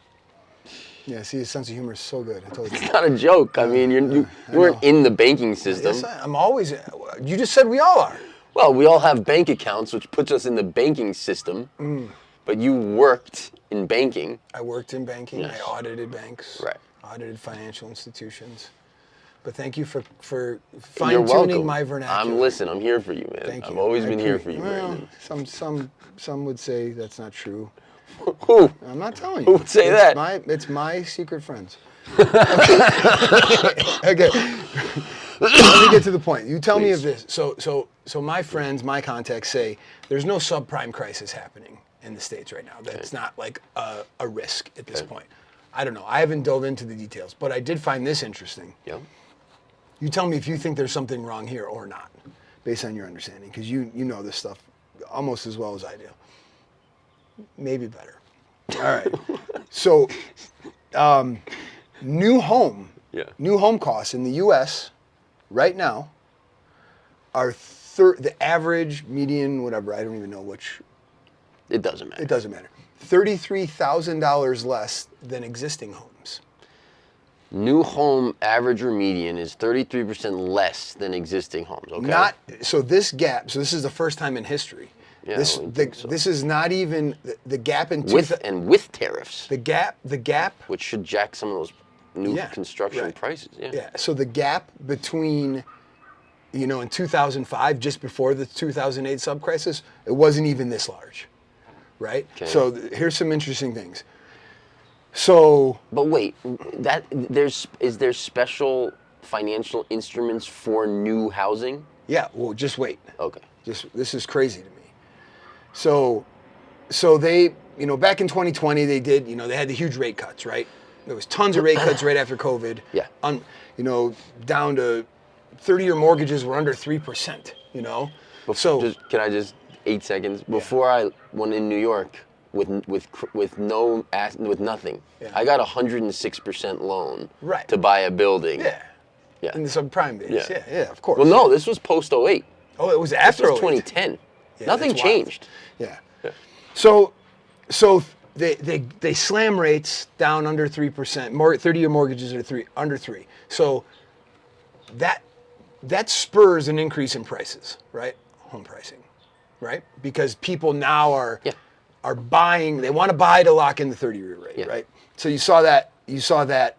Yeah, see, his sense of humor is so good. I told you. It's not a joke. I mean, you weren't in the banking system. Yes, I'm always. You just said we all are. Well, we all have bank accounts, which puts us in the banking system. But you worked in banking. I worked in banking. Yes. I audited banks. Right. Audited financial institutions. But thank you for fine-tuning my vernacular. I'm here for you, man. Thank you. I've always been here for you, well, Brandon. Some would say that's not true. Who? I'm not telling you. Who would say that? It's my secret friends. Okay. Let me get to the point. You tell me of this. So my friends, my contacts say there's no subprime crisis happening in the States right now. That's not like a risk at this point. I don't know. I haven't dove into the details, but I did find this interesting. Yeah. You tell me if you think there's something wrong here or not, based on your understanding, because you know this stuff almost as well as I do. Maybe better. All right. So, new home costs in the U.S. right now are the average, median, whatever. I don't even know which. It doesn't matter. It doesn't matter. $33,000 less than existing homes. New home average or median is 33% less than existing homes. Okay. So this gap. So this is the first time in history. Yeah, this is not even the gap in with tariffs. The gap, which should jack some of those new construction prices. Yeah. Yeah. So the gap between, in 2005, just before the 2008 subcrisis, it wasn't even this large, right? Okay. So here's some interesting things. So. But wait, is there special financial instruments for new housing? Yeah. Well, just wait. Okay. This is crazy to me. So they, back in 2020, they did, they had the huge rate cuts, right? There was tons of rate cuts right after COVID. Yeah. Down to 30-year mortgages were under 3%, Can I just 8 seconds? Before I went in New York with nothing, I got 106% loan to buy a building. Yeah. Yeah. In the subprime days. Yeah, of course. Well, no, this was post 08. Oh, it was after 08. This was 2010. Yeah, nothing changed. Yeah. So they slam rates down under 3%. 30-year mortgages are under 3%. So that spurs an increase in prices, right? Home pricing, right? Because people now are buying. They want to buy to lock in the 30-year rate, right? So you saw that that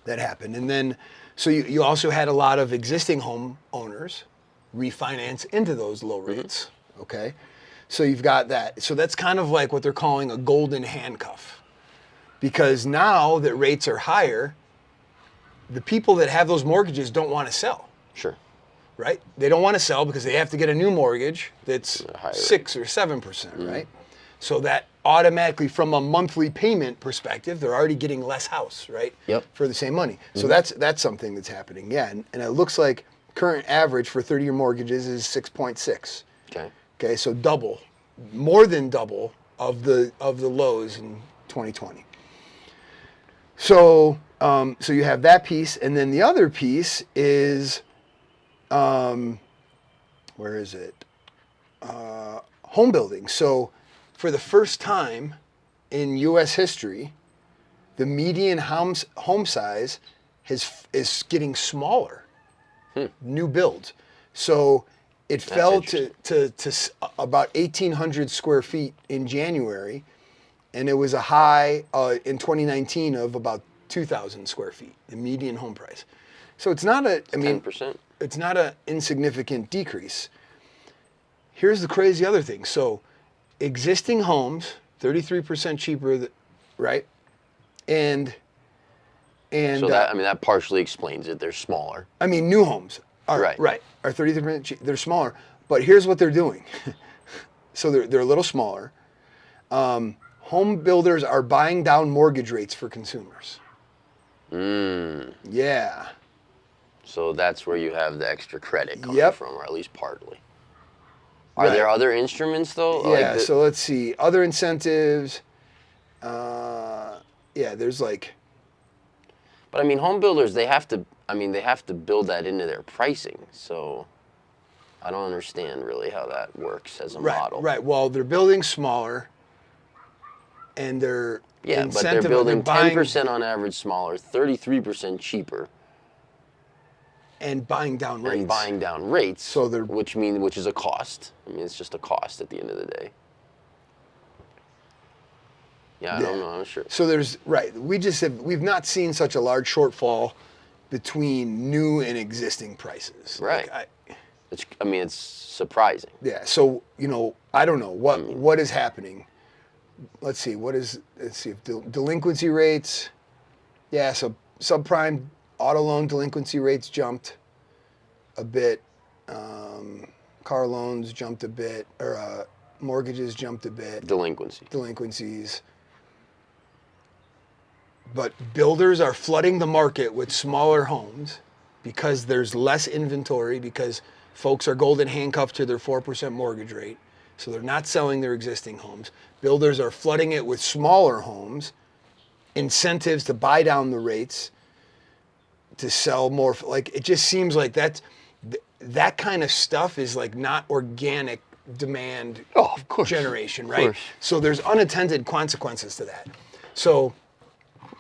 happen, and then so you also had a lot of existing home owners refinance into those low rates. Okay, so you've got that. So that's kind of like what they're calling a golden handcuff, because now that rates are higher, the people that have those mortgages don't want to sell. Sure. right? They don't want to sell because they have to get a new mortgage that's higher 6 or 7%, right? So that automatically, from a monthly payment perspective, they're already getting less house, right? Yep. For the same money. So that's something that's happening. Yeah, and it looks like current average for 30-year mortgages is 6.6. Okay. Okay, so double, more than double of the lows in 2020. So so you have that piece, and then the other piece is, where is it? Home building. So for the first time in U.S. history, the median home size is getting smaller. New builds. So it fell to about 1,800 square feet in January, and it was a high in 2019 of about 2,000 square feet, the median home price. So it's not a, I mean, 10%. it's not an insignificant decrease. Here's the crazy other thing. So existing homes, 33% cheaper, right? And So that, I mean, that partially explains it. They're smaller. I mean, new homes are Right. Are 33% cheaper. They're smaller, but here's what they're doing. So they're a little smaller. Home builders are buying down mortgage rates for consumers. Yeah. So that's where you have the extra credit coming Yep. from, or at least partly. Are there other instruments though? Yeah. So let's see. Other incentives. Yeah. There's like. But I mean, home builders, they have to build that into their pricing. So I don't understand really how that works as a model. Right. Well, they're building smaller, and they're but they're building 10% on average smaller, 33% cheaper, and buying down rates. So they're which is a cost. I mean, it's just a cost at the end of the day. Yeah, I don't know. I'm not sure. So we've not seen such a large shortfall between new and existing prices. Right. It's surprising. Yeah. So I don't know what is happening. Let's see if delinquency rates. Yeah. So subprime auto loan delinquency rates jumped a bit. Car loans jumped a bit, or mortgages jumped a bit. Delinquencies. But builders are flooding the market with smaller homes because there's less inventory, because folks are golden handcuffed to their 4% mortgage rate. So they're not selling their existing homes. Builders are flooding it with smaller homes, incentives to buy down the rates, to sell more. Like, it just seems like that kind of stuff is like not organic demand generation, right? So there's unintended consequences to that. So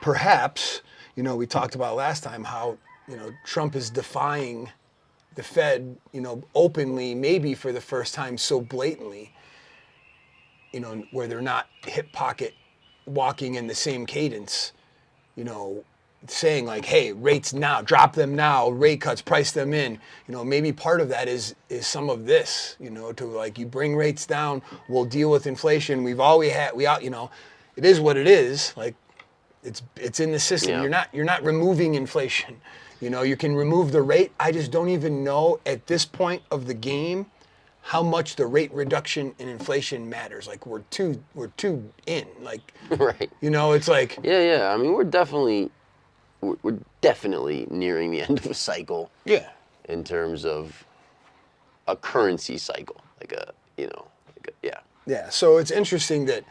perhaps, we talked about last time how, Trump is defying the Fed, openly, maybe for the first time so blatantly, where they're not hip pocket walking in the same cadence, saying like, hey, rates now, drop them now, rate cuts, price them in. Maybe part of that is some of this, to like, you bring rates down, we'll deal with inflation. It is what it is. Like, it's in the system. Yeah. You're not removing inflation. You can remove the rate. I just don't even know at this point of the game how much the rate reduction in inflation matters. Like, we're too in. Like, right. It's like, yeah. I mean, we're definitely nearing the end of a cycle. Yeah. In terms of a currency cycle, Yeah. So it's interesting that,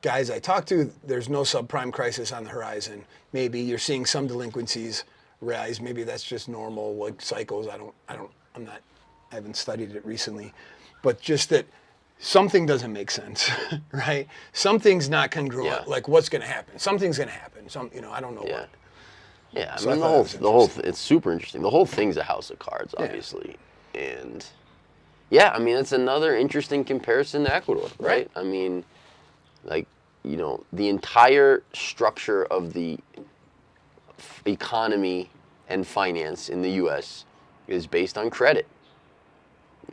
guys I talk to, there's no subprime crisis on the horizon. Maybe you're seeing some delinquencies rise. Maybe that's just normal, like, cycles. I haven't studied it recently, but just that something doesn't make sense, right? Something's not congruent. Yeah. Like, what's going to happen? Something's going to happen. I don't know what. Yeah. So I mean, it's super interesting. The whole thing's a house of cards, obviously. Yeah. And yeah, I mean, it's another interesting comparison to Ecuador, right? I mean, like, the entire structure of the economy and finance in the U.S. is based on credit.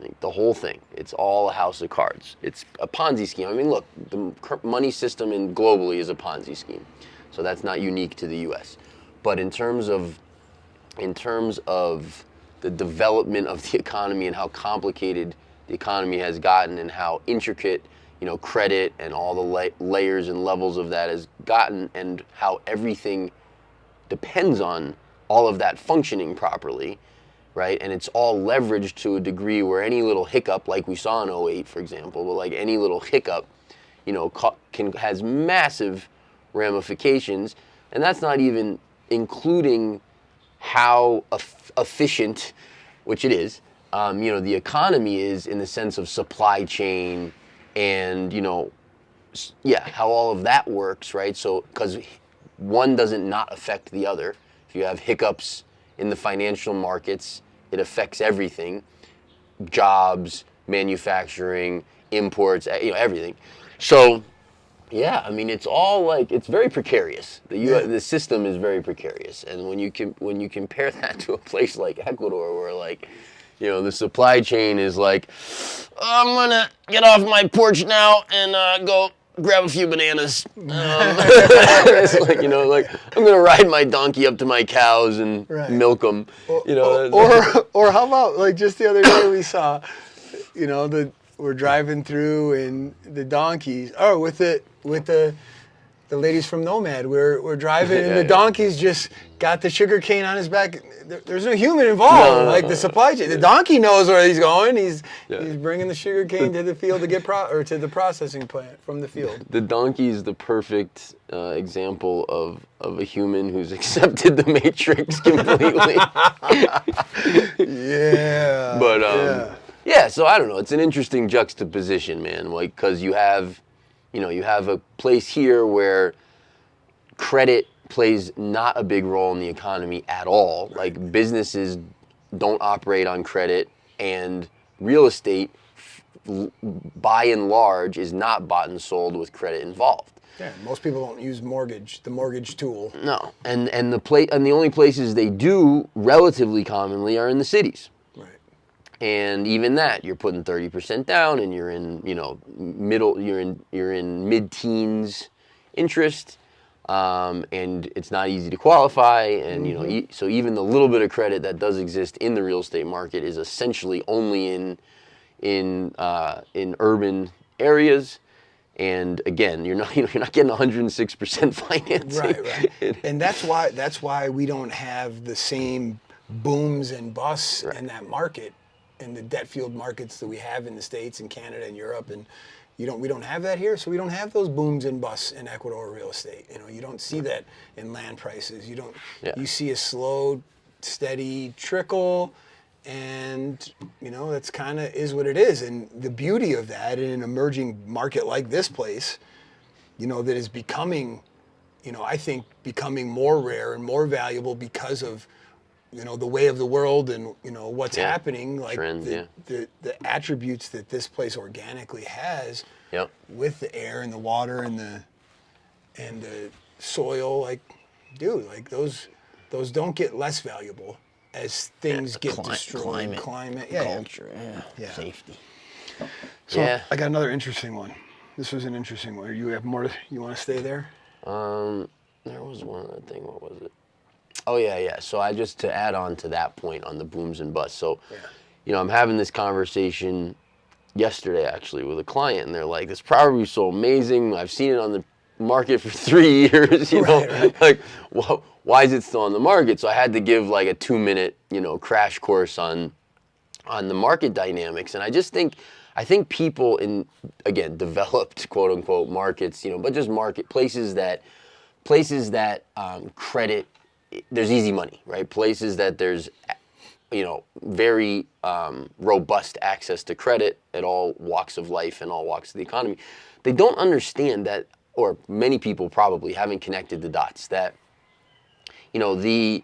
Like, the whole thing. It's all a house of cards. It's a Ponzi scheme. I mean, look, the money system globally is a Ponzi scheme. So that's not unique to the U.S. But in terms of the development of the economy and how complicated the economy has gotten and how intricate, credit and all the layers and levels of that has gotten, and how everything depends on all of that functioning properly, right? And it's all leveraged to a degree where any little hiccup, like we saw in '08, for example, but like any little hiccup, has massive ramifications, and that's not even including how efficient, which it is, the economy is in the sense of supply chain and, how all of that works, right? So, because one doesn't not affect the other. If you have hiccups in the financial markets, it affects everything. Jobs, manufacturing, imports, everything. So, yeah, I mean, it's all it's very precarious. The system is very precarious, and when you compare that to a place like Ecuador, where the supply chain is I'm gonna get off my porch now and go grab a few bananas. It's I'm gonna ride my donkey up to my cows and milk them. Or how about just the other day we saw, we're driving through and the donkeys. Oh, with the ladies from Nomad, we're driving and the donkeys just got the sugar cane on his back. There's no human involved. The supply chain. The donkey knows where he's going. He's bringing the sugar cane to the field to get to the processing plant from the field. The donkey is the perfect example of a human who's accepted the matrix completely. Yeah. But yeah, so I don't know. It's an interesting juxtaposition, man. Because you have a place here where credit plays not a big role in the economy at all. Businesses don't operate on credit, and real estate, by and large, is not bought and sold with credit involved. Yeah, most people don't use the mortgage tool. No, and the only places they do relatively commonly are in the cities. And even that, you're putting 30% down, and you're in, you're in mid-teens interest, and it's not easy to qualify, and so even the little bit of credit that does exist in the real estate market is essentially only in urban areas, and again, you're not getting 106% financing. Right. And that's why we don't have the same booms and busts in that market. In the debt-fueled markets that we have in the States and Canada and Europe, and we don't have that here, so we don't have those booms and busts in Ecuador real estate. You don't see that in land prices. You see a slow, steady trickle, and that's kind of is what it is. And the beauty of that in an emerging market like this place, that is becoming, I think becoming more rare and more valuable because of the way of the world and what's happening, trends, the attributes that this place organically has, with the air and the water and the soil, those don't get less valuable as things get destroyed. Climate, culture, safety. So I got another interesting one. This was an interesting one. You have more? You want to stay there? There was one other thing. What was it? Oh, yeah. So to add on to that point on the booms and busts. So, I'm having this conversation yesterday, actually, with a client, and they're like, this property is so amazing. I've seen it on the market for 3 years, Right. Why is it still on the market? So I had to give a 2-minute, crash course on the market dynamics. And I think people in, again, developed, quote unquote, markets, but just places that credit, there's easy money, right? Places that there's, very robust access to credit at all walks of life and all walks of the economy. They don't understand that, or many people probably haven't connected the dots, that, the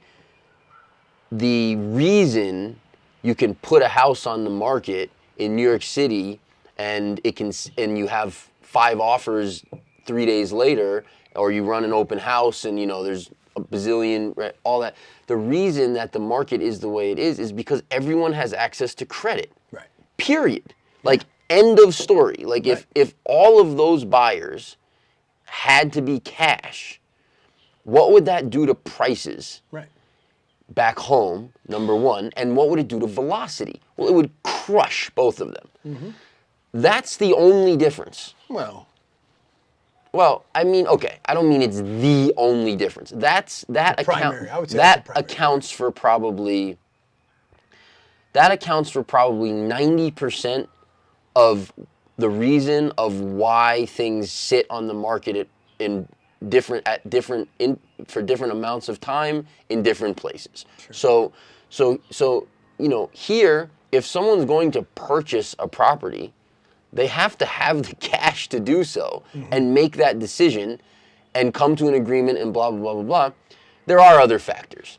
reason you can put a house on the market in New York City and you have 5 offers 3 days later, or you run an open house and, there's a bazillion, right, all that. The reason that the market is the way it is because everyone has access to credit. Right. Period. End of story. If all of those buyers had to be cash, what would that do to prices? Right. back home, number one, and what would it do to velocity? Well, it would crush both of them. Mm-hmm. That's the only difference. Well, I mean, okay, I don't mean it's the only difference. That primary. I would say that accounts for probably 90% of the reason of why things sit on the market for different amounts of time in different places. Sure. So here, if someone's going to purchase a property, they have to have the cash to do so and make that decision and come to an agreement and blah, blah, blah, blah, blah. There are other factors,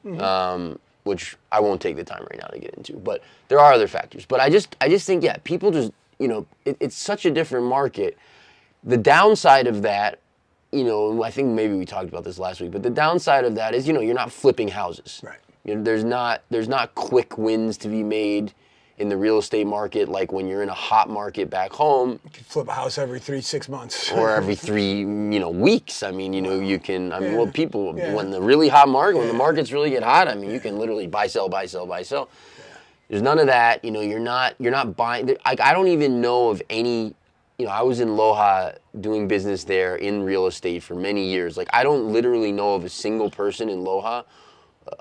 which I won't take the time right now to get into, but there are other factors. But I just think, yeah, people just, it's such a different market. The downside of that, I think maybe we talked about this last week, but the downside of that is, you're not flipping houses. Right. There's not quick wins to be made in the real estate market, like when you're in a hot market back home. You can flip a house every 6 months. Or every 3, weeks. I mean, you can, when the really hot market, when the markets really get hot, you can literally buy, sell, buy, sell, buy, sell. Yeah. There's none of that. You're not buying. I don't even know of any, I was in Loja doing business there in real estate for many years. Like, I don't literally know of a single person in Loja,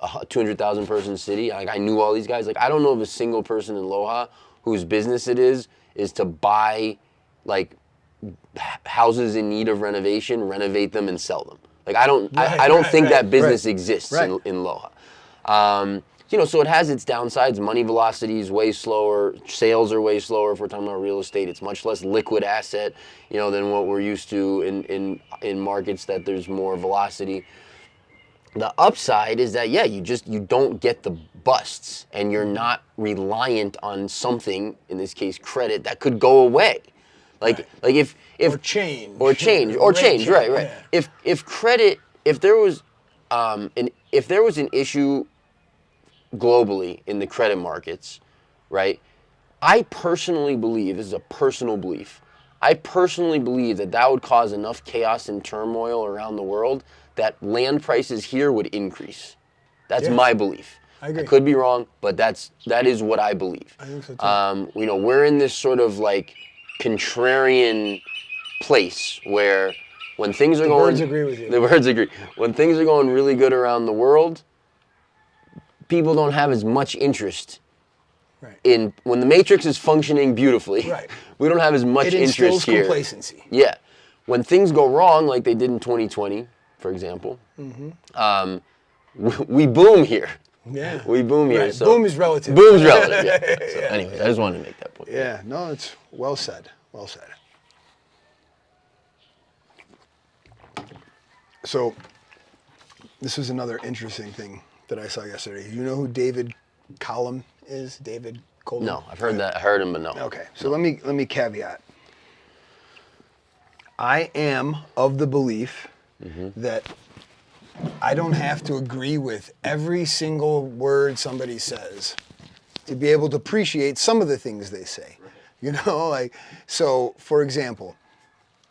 a 200,000 person city. Like, I knew all these guys. Like, I don't know of a single person in Loja whose business it is to buy like houses in need of renovation, renovate them, and sell them. Like, I don't think that business exists in Loja. So it has its downsides. Money velocity is way slower. Sales are way slower. If we're talking about real estate, it's much less liquid asset, than what we're used to in markets that there's more velocity. The upside is that, you don't get the busts, and you're not reliant on something, in this case credit, that could go away. Like if or change, right. Yeah. If credit, if there was an issue globally in the credit markets, right? I personally believe, this is a personal belief, that would cause enough chaos and turmoil around the world that land prices here would increase. That's my belief. I agree. I could be wrong, but that is what I believe. I think so too. We're in this sort of like contrarian place where when things are going... The birds agree with you. The birds agree. When things are going really good around the world, people don't have as much interest in... When the matrix is functioning beautifully, we don't have as much interest here. It instills complacency. Yeah. When things go wrong, like they did in 2020, for example, we boom here. Yeah. We boom here. Right. So boom is relative. Boom's relative, yeah. So anyways, I just wanted to make that point. Yeah, no, it's well said. Well said. So, this is another interesting thing that I saw yesterday. You know who David Collum is? David Coleman? No, I've heard that. I heard him, but no. Okay, so let me caveat. I am of the belief that I don't have to agree with every single word somebody says to be able to appreciate some of the things they say. So for example,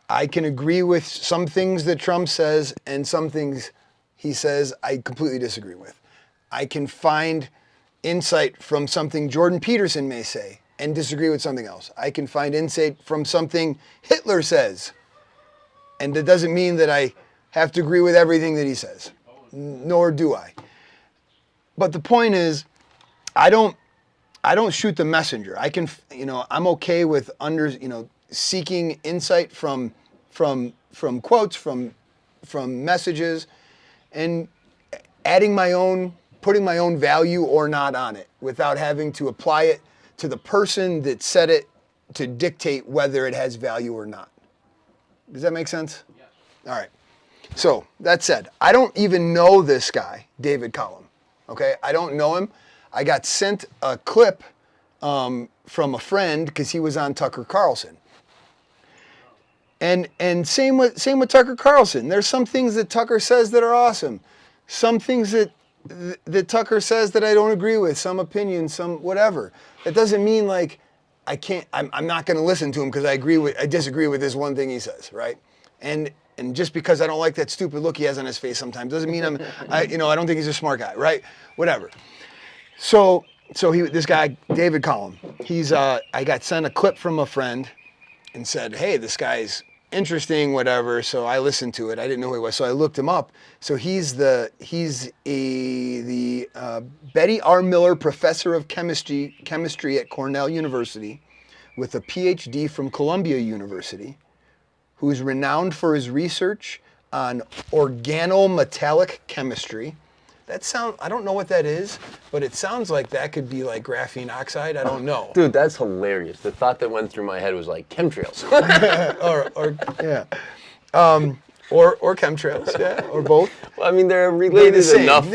I can agree with some things that Trump says and some things he says I completely disagree with. I can find insight from something Jordan Peterson may say and disagree with something else. I can find insight from something Hitler says, and that doesn't mean that I have to agree with everything that he says, nor do I. But the point is, I don't shoot the messenger. I can, I'm okay with seeking insight from quotes, from messages, and adding putting my own value or not on it without having to apply it to the person that said it to dictate whether it has value or not. Does that make sense? Yes. All right. So that said, I don't even know this guy, David Collum. Okay, I don't know him. I got sent a clip from a friend because he was on Tucker Carlson. And same with Tucker Carlson. There's some things that Tucker says that are awesome. Some things that Tucker says that I don't agree with. Some opinions, some whatever. That doesn't mean like I'm not going to listen to him because I disagree with this one thing he says, right? And And just because I don't like that stupid look he has on his face sometimes doesn't mean I don't think he's a smart guy, right? Whatever. So this guy, David Collum, I got sent a clip from a friend and said, hey, this guy's interesting, whatever. So I listened to it. I didn't know who he was. So I looked him up. So he's the Betty R. Miller Professor of Chemistry at Cornell University with a PhD from Columbia University, who is renowned for his research on organometallic chemistry. I don't know what that is, but it sounds like that could be like graphene oxide. I don't know. Dude, that's hilarious. The thought that went through my head was like chemtrails. or chemtrails, yeah, or both. Well, I mean, they're related enough.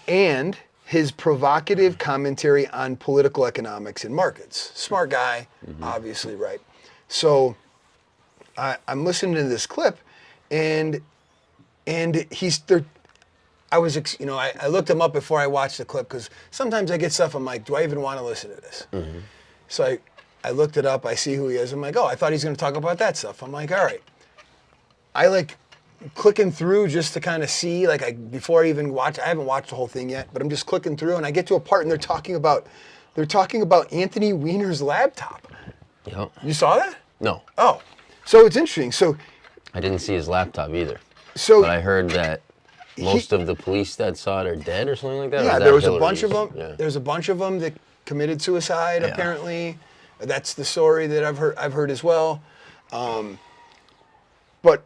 And his provocative commentary on political economics and markets. Smart guy, obviously, right? So I'm listening to this clip, and I looked him up before I watched the clip because sometimes I get stuff, I'm like, do I even want to listen to this? Mm-hmm. So I looked it up, I see who he is, I'm like, oh, I thought he's going to talk about that stuff. I'm like, all right. I like clicking through just to kind of see, before I even watch, I haven't watched the whole thing yet, but I'm just clicking through and I get to a part and they're talking about Anthony Weiner's laptop. Yep. You saw that? No. Oh, so it's interesting. So I didn't see his laptop either. So but I heard that most of the police that saw it are dead or something like that? Yeah, there was a bunch of them. Yeah. There's a bunch of them that committed suicide, apparently. That's the story that I've heard as well. But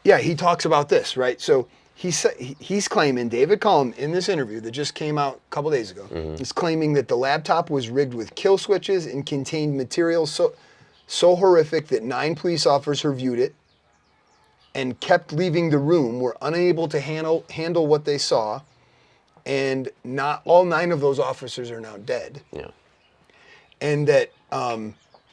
yeah, he talks about this, right? So he's claiming, David Collum, in this interview that just came out a couple days ago, is claiming that the laptop was rigged with kill switches and contained material so horrific that 9 police officers viewed it and kept leaving the room, were unable to handle what they saw, and not all 9 of those officers are now dead. Yeah. And that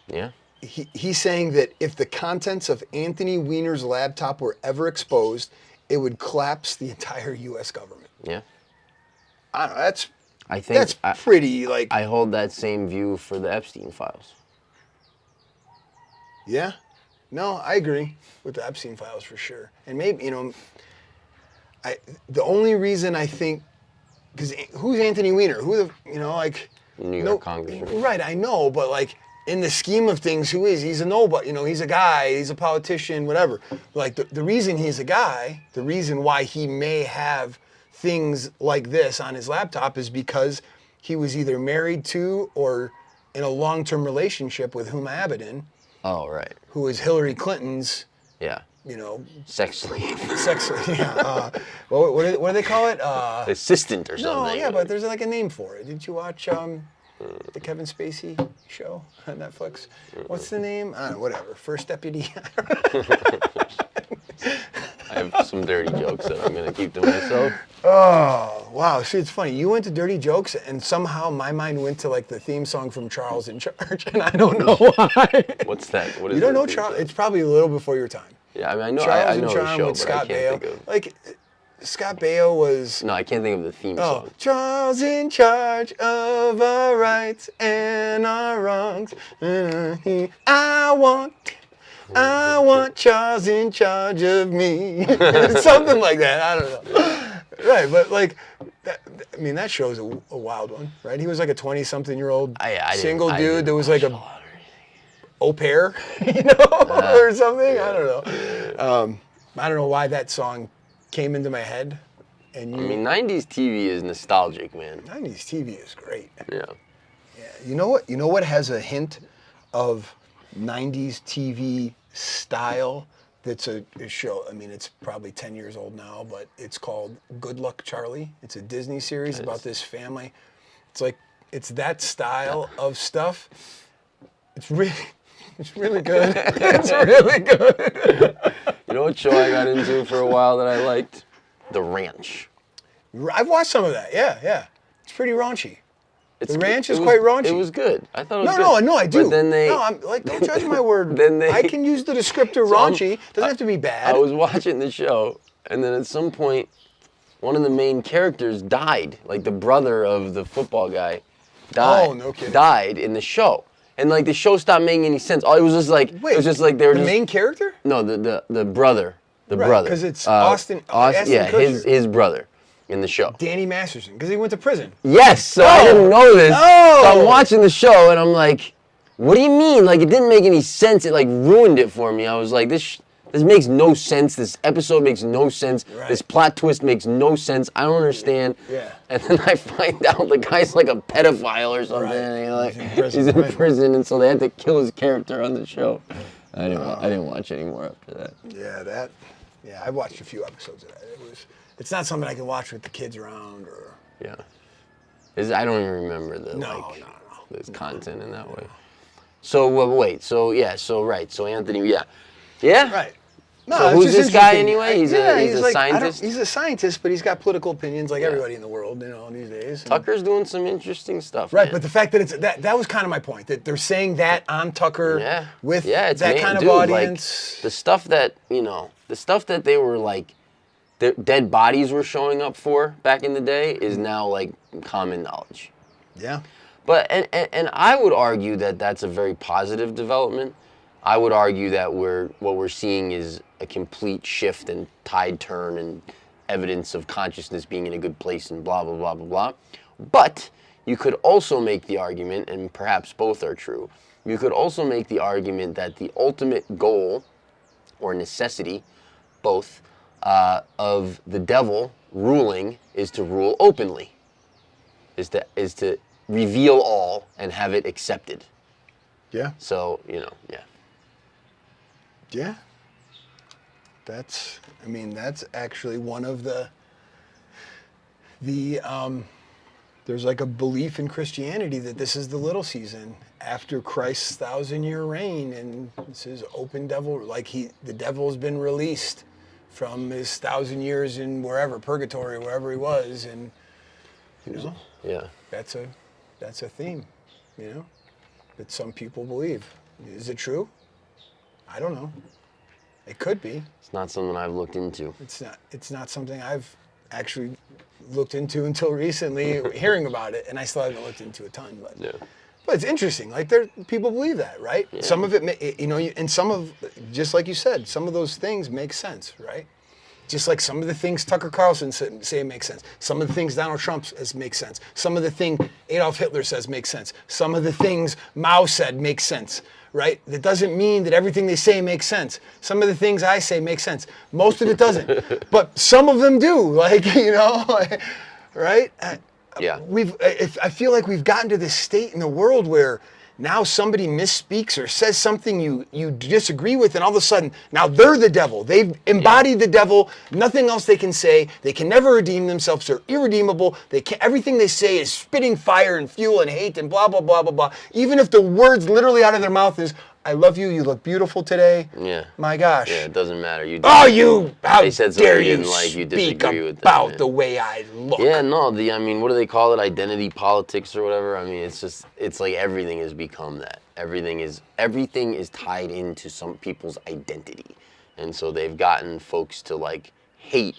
yeah. He's saying that if the contents of Anthony Weiner's laptop were ever exposed, it would collapse the entire U.S. government. Yeah. I don't know. That's pretty like. I hold that same view for the Epstein files. Yeah. No, I agree with the Epstein files for sure. And maybe, the only reason I think, because who's Anthony Weiner? New York congressman. Right, I know, but in the scheme of things, who is? He's a nobody, he's a guy, he's a politician, whatever. The reason he's a guy, the reason why he may have things like this on his laptop is because he was either married to or in a long-term relationship with Huma Abedin. Oh, right. Who is Hillary Clinton's, sex slave. What do they call it? Assistant or something. No, yeah, but there's a name for it. Didn't you watch the Kevin Spacey show on Netflix? What's the name? Whatever. First Deputy. I have some dirty jokes that I'm going to keep to myself. Oh, wow. See, it's funny. You went to dirty jokes, and somehow my mind went to the theme song from Charles in Charge, and I don't know why. What's that? What is you don't know Charles? It's probably a little before your time. Yeah, I mean, I know. Charles I know in Charm the show, with but Scott I can't Baio. think of. Scott Baio was. No, I can't think of the theme song. Charles in charge of our rights and our wrongs. I want Charles in charge of me. Something like that. I don't know. Right, but that show's a wild one, right? He was a 20-something-year-old single dude that was a au pair, or something. Yeah. I don't know. I don't know why that song came into my head. And 90s TV is nostalgic, man. 90s TV is great. Yeah. Yeah. You know what has a hint of 90s TV style? That's a show. It's probably 10 years old now, but it's called Good Luck Charlie. It's a Disney series about this family. It's that style of stuff. It's really good. It's really good. You know what show I got into for a while that I liked? The Ranch. I've watched some of that. Yeah. It's pretty raunchy. The Ranch is quite raunchy. It was good. I thought it was good. No, I do. But then I'm don't judge my word. I can use the descriptor raunchy. Doesn't have to be bad. I was watching the show, and then at some point, one of the main characters died. The brother of the football guy died. Oh, no kidding. Died in the show. And like the show stopped making any sense. It was just like Wait, it was just like they were the main character? No, the brother. The brother. Because it's Ashton Kutcher. his brother in the show. Danny Masterson, because he went to prison. Yes, so I didn't know this. So I'm watching the show and I'm like, what do you mean? Like, it didn't make any sense. It like ruined it for me. I was like, this makes no sense. This episode makes no sense. Right. This plot twist makes no sense. I don't understand. Yeah. And then I find out the guy's like a pedophile or something. Right. And he's in prison, and so they had to kill his character on the show. I didn't watch any more after that. Yeah, I watched a few episodes of that. It's not something I can watch with the kids around or. Yeah. I don't even remember No. the content in that way. So wait. So Anthony. Yeah. Right. No, so it's who's just this guy interesting. anyway? He's a scientist. He's a scientist, but he's got political opinions like everybody in the world, these days. Tucker's doing some interesting stuff. Right, man. but the fact that that was kind of my point, that they're saying that on Tucker with that kind of audience. Like, the stuff that they were like, their dead bodies were showing up for back in the day is now like common knowledge. Yeah. But and I would argue that that's a very positive development. I would argue that what we're seeing is a complete shift and tide turn and evidence of consciousness being in a good place and blah, blah, blah, blah, blah. But you could also make the argument, and perhaps both are true, you could also make the argument that the ultimate goal or necessity, both, of the devil ruling is to rule openly, is to reveal all and have it accepted. Yeah. So, Yeah. That's actually one of the there's like a belief in Christianity that this is the little season after Christ's 1,000-year reign, and this is open devil, like the devil's been released from his 1,000 years in wherever, purgatory, wherever he was, and Yeah. that's a theme, that some people believe. Is it true? I don't know. It could be. It's not something I've looked into. It's not something I've actually looked into until recently, hearing about it, and I still haven't looked into a ton. But it's interesting. Like people believe that, right? Yeah. Some of it, and some of, just like you said, some of those things make sense, right? Just like some of the things Tucker Carlson say make sense. Some of the things Donald Trump says make sense. Some of the things Adolf Hitler says make sense. Some of the things Mao said make sense, right? That doesn't mean that everything they say makes sense. Some of the things I say make sense. Most of it doesn't. But some of them do, right? Yeah. I feel like we've gotten to this state in the world where now somebody misspeaks or says something you disagree with, and all of a sudden, now they're the devil. They've embodied the devil. Nothing else they can say. They can never redeem themselves. They're irredeemable. Everything they say is spitting fire and fuel and hate and blah, blah, blah, blah, blah. Even if the words literally out of their mouth is, I love you, you look beautiful today. Yeah. My gosh. Yeah, it doesn't matter. How they said dare you you didn't like, you speak disagree with about them, the way I look. Yeah, no, what do they call it? Identity politics or whatever? I mean, it's like everything has become that. Everything is tied into some people's identity. And so they've gotten folks to like hate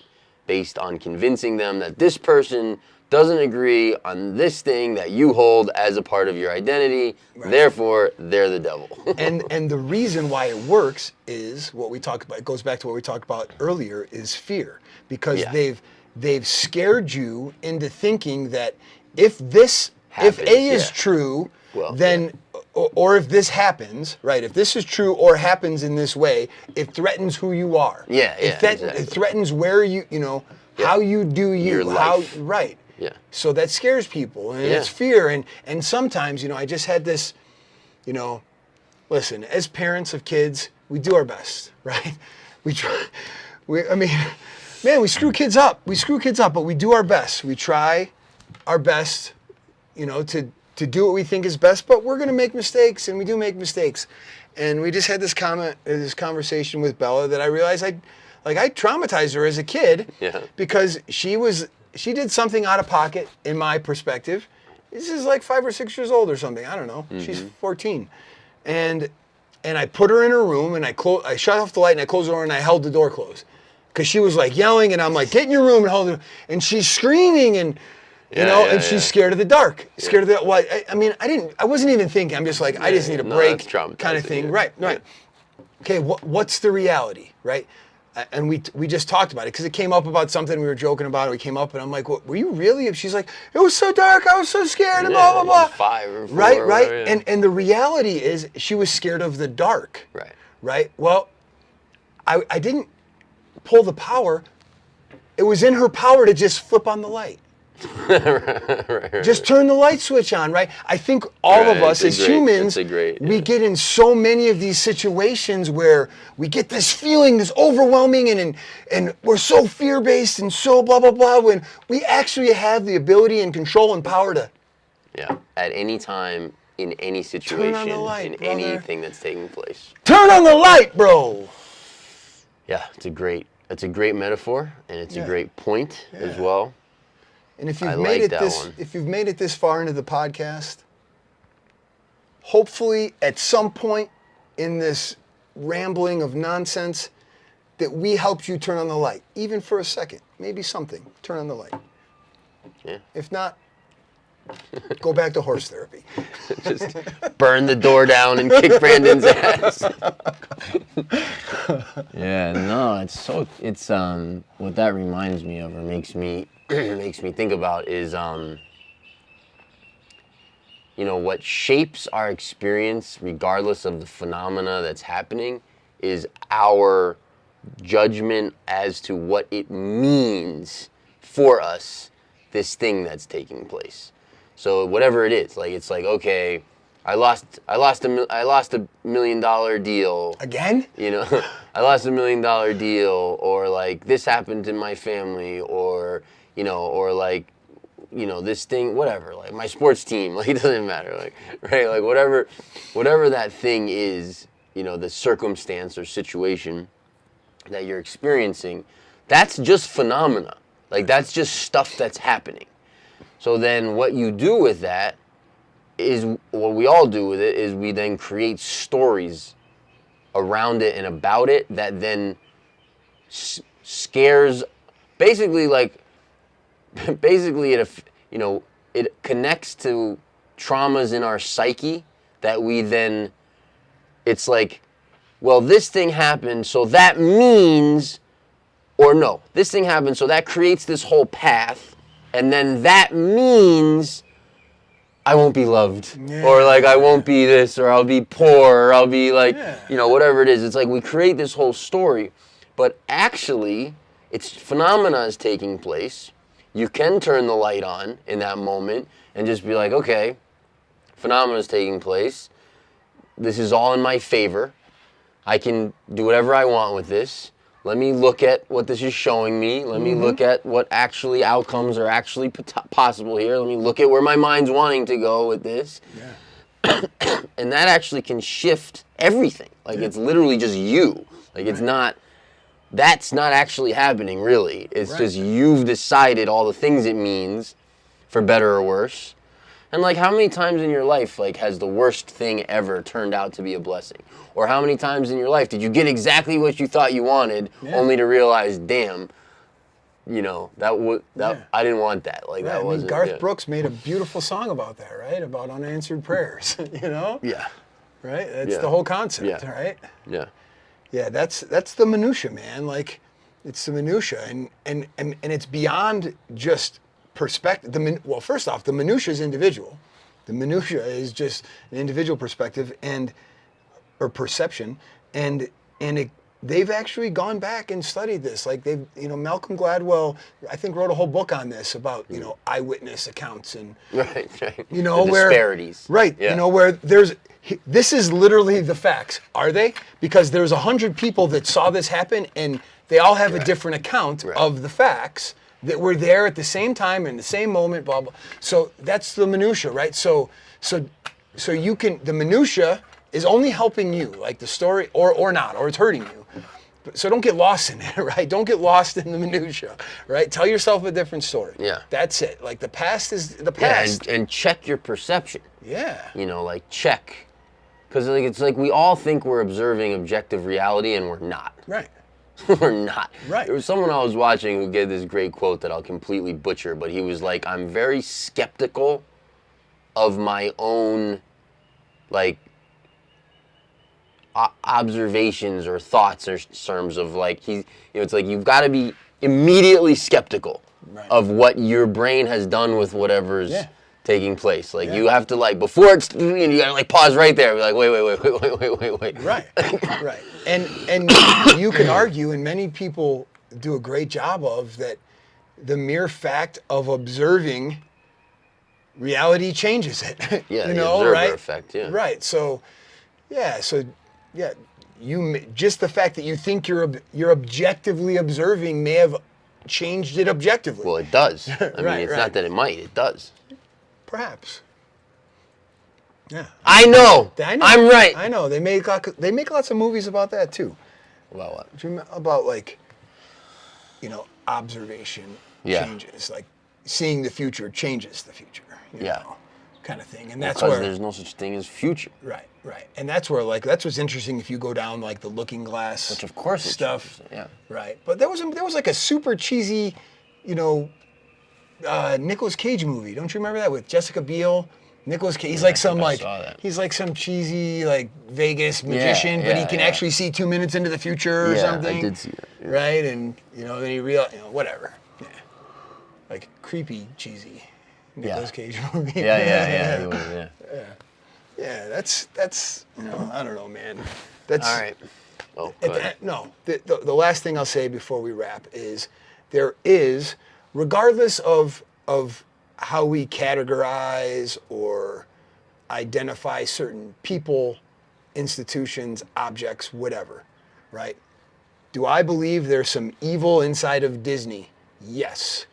based on convincing them that this person doesn't agree on this thing that you hold as a part of your identity. Right. Therefore, they're the devil. and the reason why it works is what we talked about. It goes back to what we talked about earlier, is fear. Because they've scared you into thinking that if A is true, then or if this happens, right? If this is true or happens in this way, it threatens who you are. Exactly. It threatens where how you do you, your life. Right. Yeah. So that scares people, and it's fear. And sometimes, I just had this, listen, as parents of kids, we do our best, right? We try. We screw kids up. But we do our best. We try our best, to do what we think is best. But we're going to make mistakes, and we do make mistakes. And we just had this conversation with Bella that I realized I traumatized her as a kid because she did something out of pocket in my perspective. This is like 5 or 6 years old or something. I don't know. Mm-hmm. She's 14. And I put her in her room, and I shut off the light, and I closed the door, and I held the door closed. Because she was like yelling, and I'm like, get in your room and hold it. And she's screaming, and You know, and she's scared of the dark, scared of the. Well, I wasn't even thinking. I'm just like, I just need a break, kind of thing. Right. Okay, what's the reality, right? And we just talked about it because it came up about something we were joking about. We came up and I'm like, "What were you really?" And she's like, "It was so dark. I was so scared." And blah blah blah. 5 or 4. Right. Whatever, yeah. And the reality is, she was scared of the dark. Right. Well, I didn't pull the power. It was in her power to just flip on the light. Just turn the light switch on, right? I think all of us as humans, we get in so many of these situations where we get this feeling, this overwhelming, and we're so fear-based and so blah, blah, blah, when we actually have the ability and control and power to... Yeah, at any time, in any situation, anything that's taking place. Turn on the light, bro! Yeah, it's a great metaphor, and it's a great point as well. And if you've made it this far into the podcast, hopefully at some point in this rambling of nonsense that we helped you turn on the light, even for a second, maybe something, turn on the light. Yeah. If not, go back to horse therapy. Just burn the door down and kick Brandon's ass. Yeah, no, it's what that reminds me of, or makes me think about is what shapes our experience regardless of the phenomena that's happening is our judgment as to what it means for us, this thing that's taking place. So whatever it is, like it's like, okay, I lost $1 million deal. Again? I lost $1 million deal, or like this happened in my family, or this thing, whatever, like my sports team, like it doesn't matter, like, right? Like whatever that thing is, the circumstance or situation that you're experiencing, that's just phenomena. Like that's just stuff that's happening. So then what you do with that is, what we all do with it is we then create stories around it and about it that then scares, basically it connects to traumas in our psyche that we then, it's like, well, this thing happened, so that means, or no, this thing happened, so that creates this whole path, and then that means I won't be loved, or like I won't be this, or I'll be poor, or I'll be like, whatever it is. It's like we create this whole story, but actually, it's phenomena is taking place. You can turn the light on in that moment and just be like, okay, phenomena is taking place. This is all in my favor. I can do whatever I want with this. Let me look at what this is showing me. Let me look at what actually outcomes are actually possible here. Let me look at where my mind's wanting to go with this. Yeah. And that actually can shift everything. Like it's literally just you. Like it's not, that's not actually happening really. It's just you've decided all the things it means, for better or worse. And like, how many times in your life, like, has the worst thing ever turned out to be a blessing? Or how many times in your life did you get exactly what you thought you wanted, only to realize, damn, I didn't want that. Like that wasn't. Garth Brooks made a beautiful song about that, right? About unanswered prayers. Yeah. Right. That's the whole concept, right? Yeah. Yeah. That's the minutia, man. Like, it's the minutia, and it's beyond just perspective. Well, first off, the minutia is individual. The minutia is just an individual perspective or perception, and they've actually gone back and studied this. Like Malcolm Gladwell, I think, wrote a whole book on this about eyewitness accounts and the where disparities. Right. Yeah. Where this is literally the facts. Are they? Because there's 100 people that saw this happen, and they all have a different account of the facts that were there at the same time in the same moment, blah, blah. So that's the minutia, right? So you can, the minutia is only helping you, like the story, or not, or it's hurting you. So don't get lost in it, right? Don't get lost in the minutia, right? Tell yourself a different story. Yeah. That's it. Like the past is the past. And check your perception. Yeah. Like check. Because it's like we all think we're observing objective reality and we're not. Right. or not. Right. There was someone I was watching who gave this great quote that I'll completely butcher, but he was like, I'm very skeptical of my own, like, observations or thoughts in terms of, like, it's like you've got to be immediately skeptical of what your brain has done with whatever's taking place. Like, you have to, like, before it's, you got to, like, pause right there. Be like, wait. Right, right. And you can argue, and many people do a great job of, that the mere fact of observing reality changes it. Yeah, you the know, observer right? effect, yeah. Right, just the fact that you think you're objectively observing may have changed it objectively. Well, it does. I mean, Right, it's right. not that it might, it does. Perhaps. Yeah. I know. I'm right. I know. They make lots of movies about that too. About what? Do you remember about, like, observation changes, like seeing the future changes the future. You know, kind of thing. And that's because where there's no such thing as future. Right. And that's where, like, that's what's interesting if you go down, like, the Looking Glass, Which of course stuff. Yeah. Right. But there was like a super cheesy, Nicolas Cage movie. Don't you remember that, with Jessica Biel? Nicolas Cage. He's like some cheesy, like, Vegas magician, but he can actually see 2 minutes into the future or something. I did see that. Yeah. Right. And then he whatever. Yeah. Like, creepy, cheesy Nicolas Cage movie. Yeah. Yeah, that's I don't know, man. That's All right. Oh, go ahead. The last thing I'll say before we wrap is there is, regardless of how we categorize or identify certain people, institutions, objects, whatever, right? Do I believe there's some evil inside of Disney? Yes.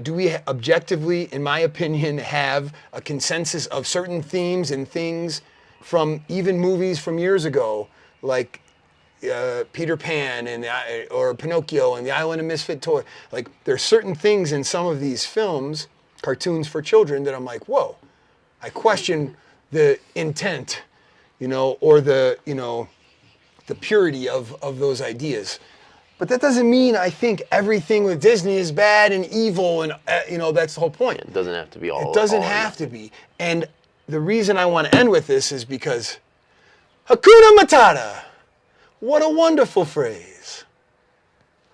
Do we objectively, in my opinion, have a consensus of certain themes and things from even movies from years ago, like Peter Pan or Pinocchio and the Island of Misfit Toy? Like, there's certain things in some of these films, cartoons for children, that I'm like, whoa, I question the intent, or the purity of those ideas. But that doesn't mean I think everything with Disney is bad and evil, and that's the whole point. It doesn't have to be all. It doesn't have to be. And the reason I want to end with this is because Hakuna Matata. What a wonderful phrase.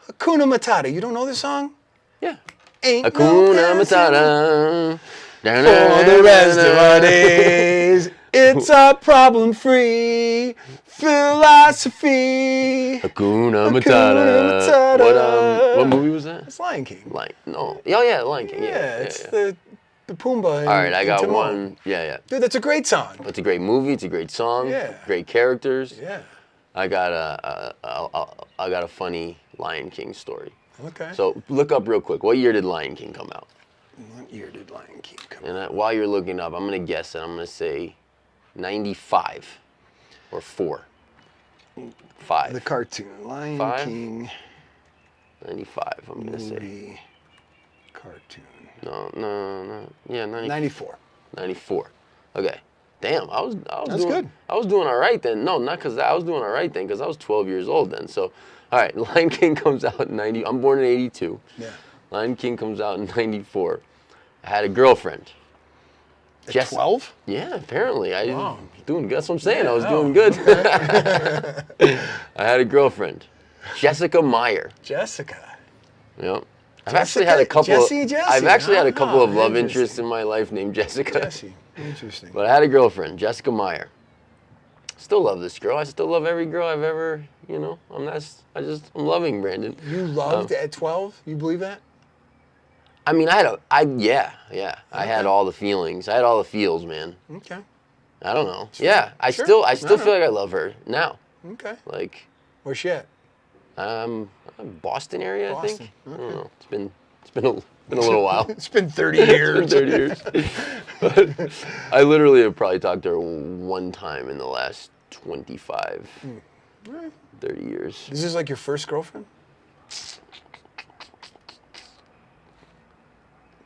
Hakuna Matata. You don't know this song? Yeah. Ain't Hakuna no Matata. for the rest of our days. It's a problem-free philosophy. Hakuna Matata. What movie was that? It's Lion King. Lion King. Yeah, it's the Pumbaa. All right, I got Timon. one. Yeah. Dude, that's a great song. It's a great movie. It's a great song. Yeah. Great characters. Yeah. I got a funny Lion King story. Okay. So look up real quick. What year did Lion King come out? What year did Lion King come out? And while you're looking up, I'm gonna guess it. I'm gonna say 95 or 4. 5. The cartoon. Lion 5? King 95. I'm gonna say. movie cartoon. No. Yeah, 94. 94. Okay. Damn, I was That's doing, good. I was doing all right then. No, not because I was doing all right then, because I was 12 years old then. So, all right, Lion King comes out in 90. I'm born in 82. Yeah. Lion King comes out in 94. I had a girlfriend. At 12? Yeah, apparently. Wow. Doing good. That's what I'm saying. Yeah, I was doing good. Okay. I had a girlfriend, Jessica Meyer. Jessica. Yep. I've actually had a couple. Jesse, I've actually had a couple of love interesting. interests in my life named Jessica. Jesse. Interesting. But I had a girlfriend, Jessica Meyer. Still love this girl. I still love every girl I've ever, I'm loving Brandon. You loved at 12? You believe that? I mean, I had all the feelings. I had all the feels, man. Okay. I don't know. Sure. Yeah, I Sure. still I feel know. like I love her now. Okay. Like, Where's she at? Boston area, I think. Boston. I don't know. It's been a little while. It's been 30 years. 30 years. But I literally have probably talked to her one time in the last 25, 30 years. This is like your first girlfriend?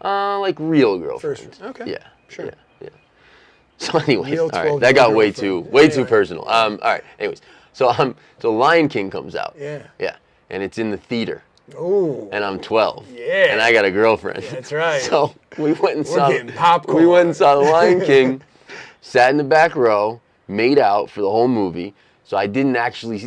Like real girlfriend. First. Okay. Yeah. Sure. Yeah. So anyways, Real all right, 12 that got way girlfriend. too personal. All right. Anyways, So Lion King comes out. Yeah. Yeah. And it's in the theater. Oh. And I'm 12. Yeah. And I got a girlfriend. That's right. So we went and We're getting popcorn. We went and saw The Lion King, sat in the back row, made out for the whole movie. So I didn't actually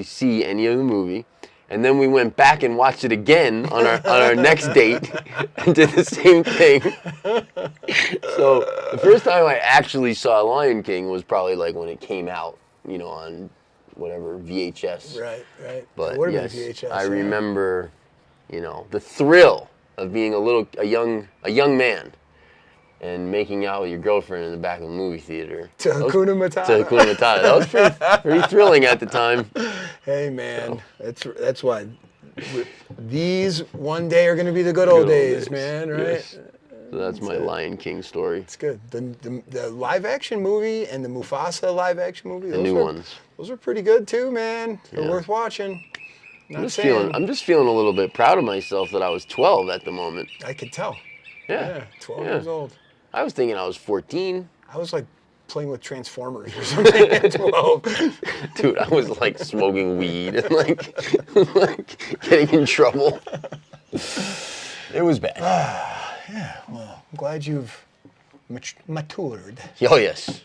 see any of the movie. And then we went back and watched it again on our next date and did the same thing. So the first time I actually saw Lion King was probably like when it came out, on whatever, VHS. Right. But yes, VHS, I remember, the thrill of being a young man and making out with your girlfriend in the back of the movie theater. To Hakuna Matata. To Hakuna Matata. That was pretty thrilling at the time. Hey, man. So. That's why these one day are going to be the good old days, man, right? Yes. So that's my Lion King story. It's good. The live-action movie and the Mufasa live-action movie. The new ones. Those are pretty good, too, man. They're worth watching. I'm just feeling a little bit proud of myself that I was 12 at the moment. I could tell. Yeah. 12 years old. I was thinking I was 14. I was like playing with Transformers or something at 12. Dude, I was like smoking weed and like getting in trouble. It was bad. Yeah, well, I'm glad you've matured. Oh, yes.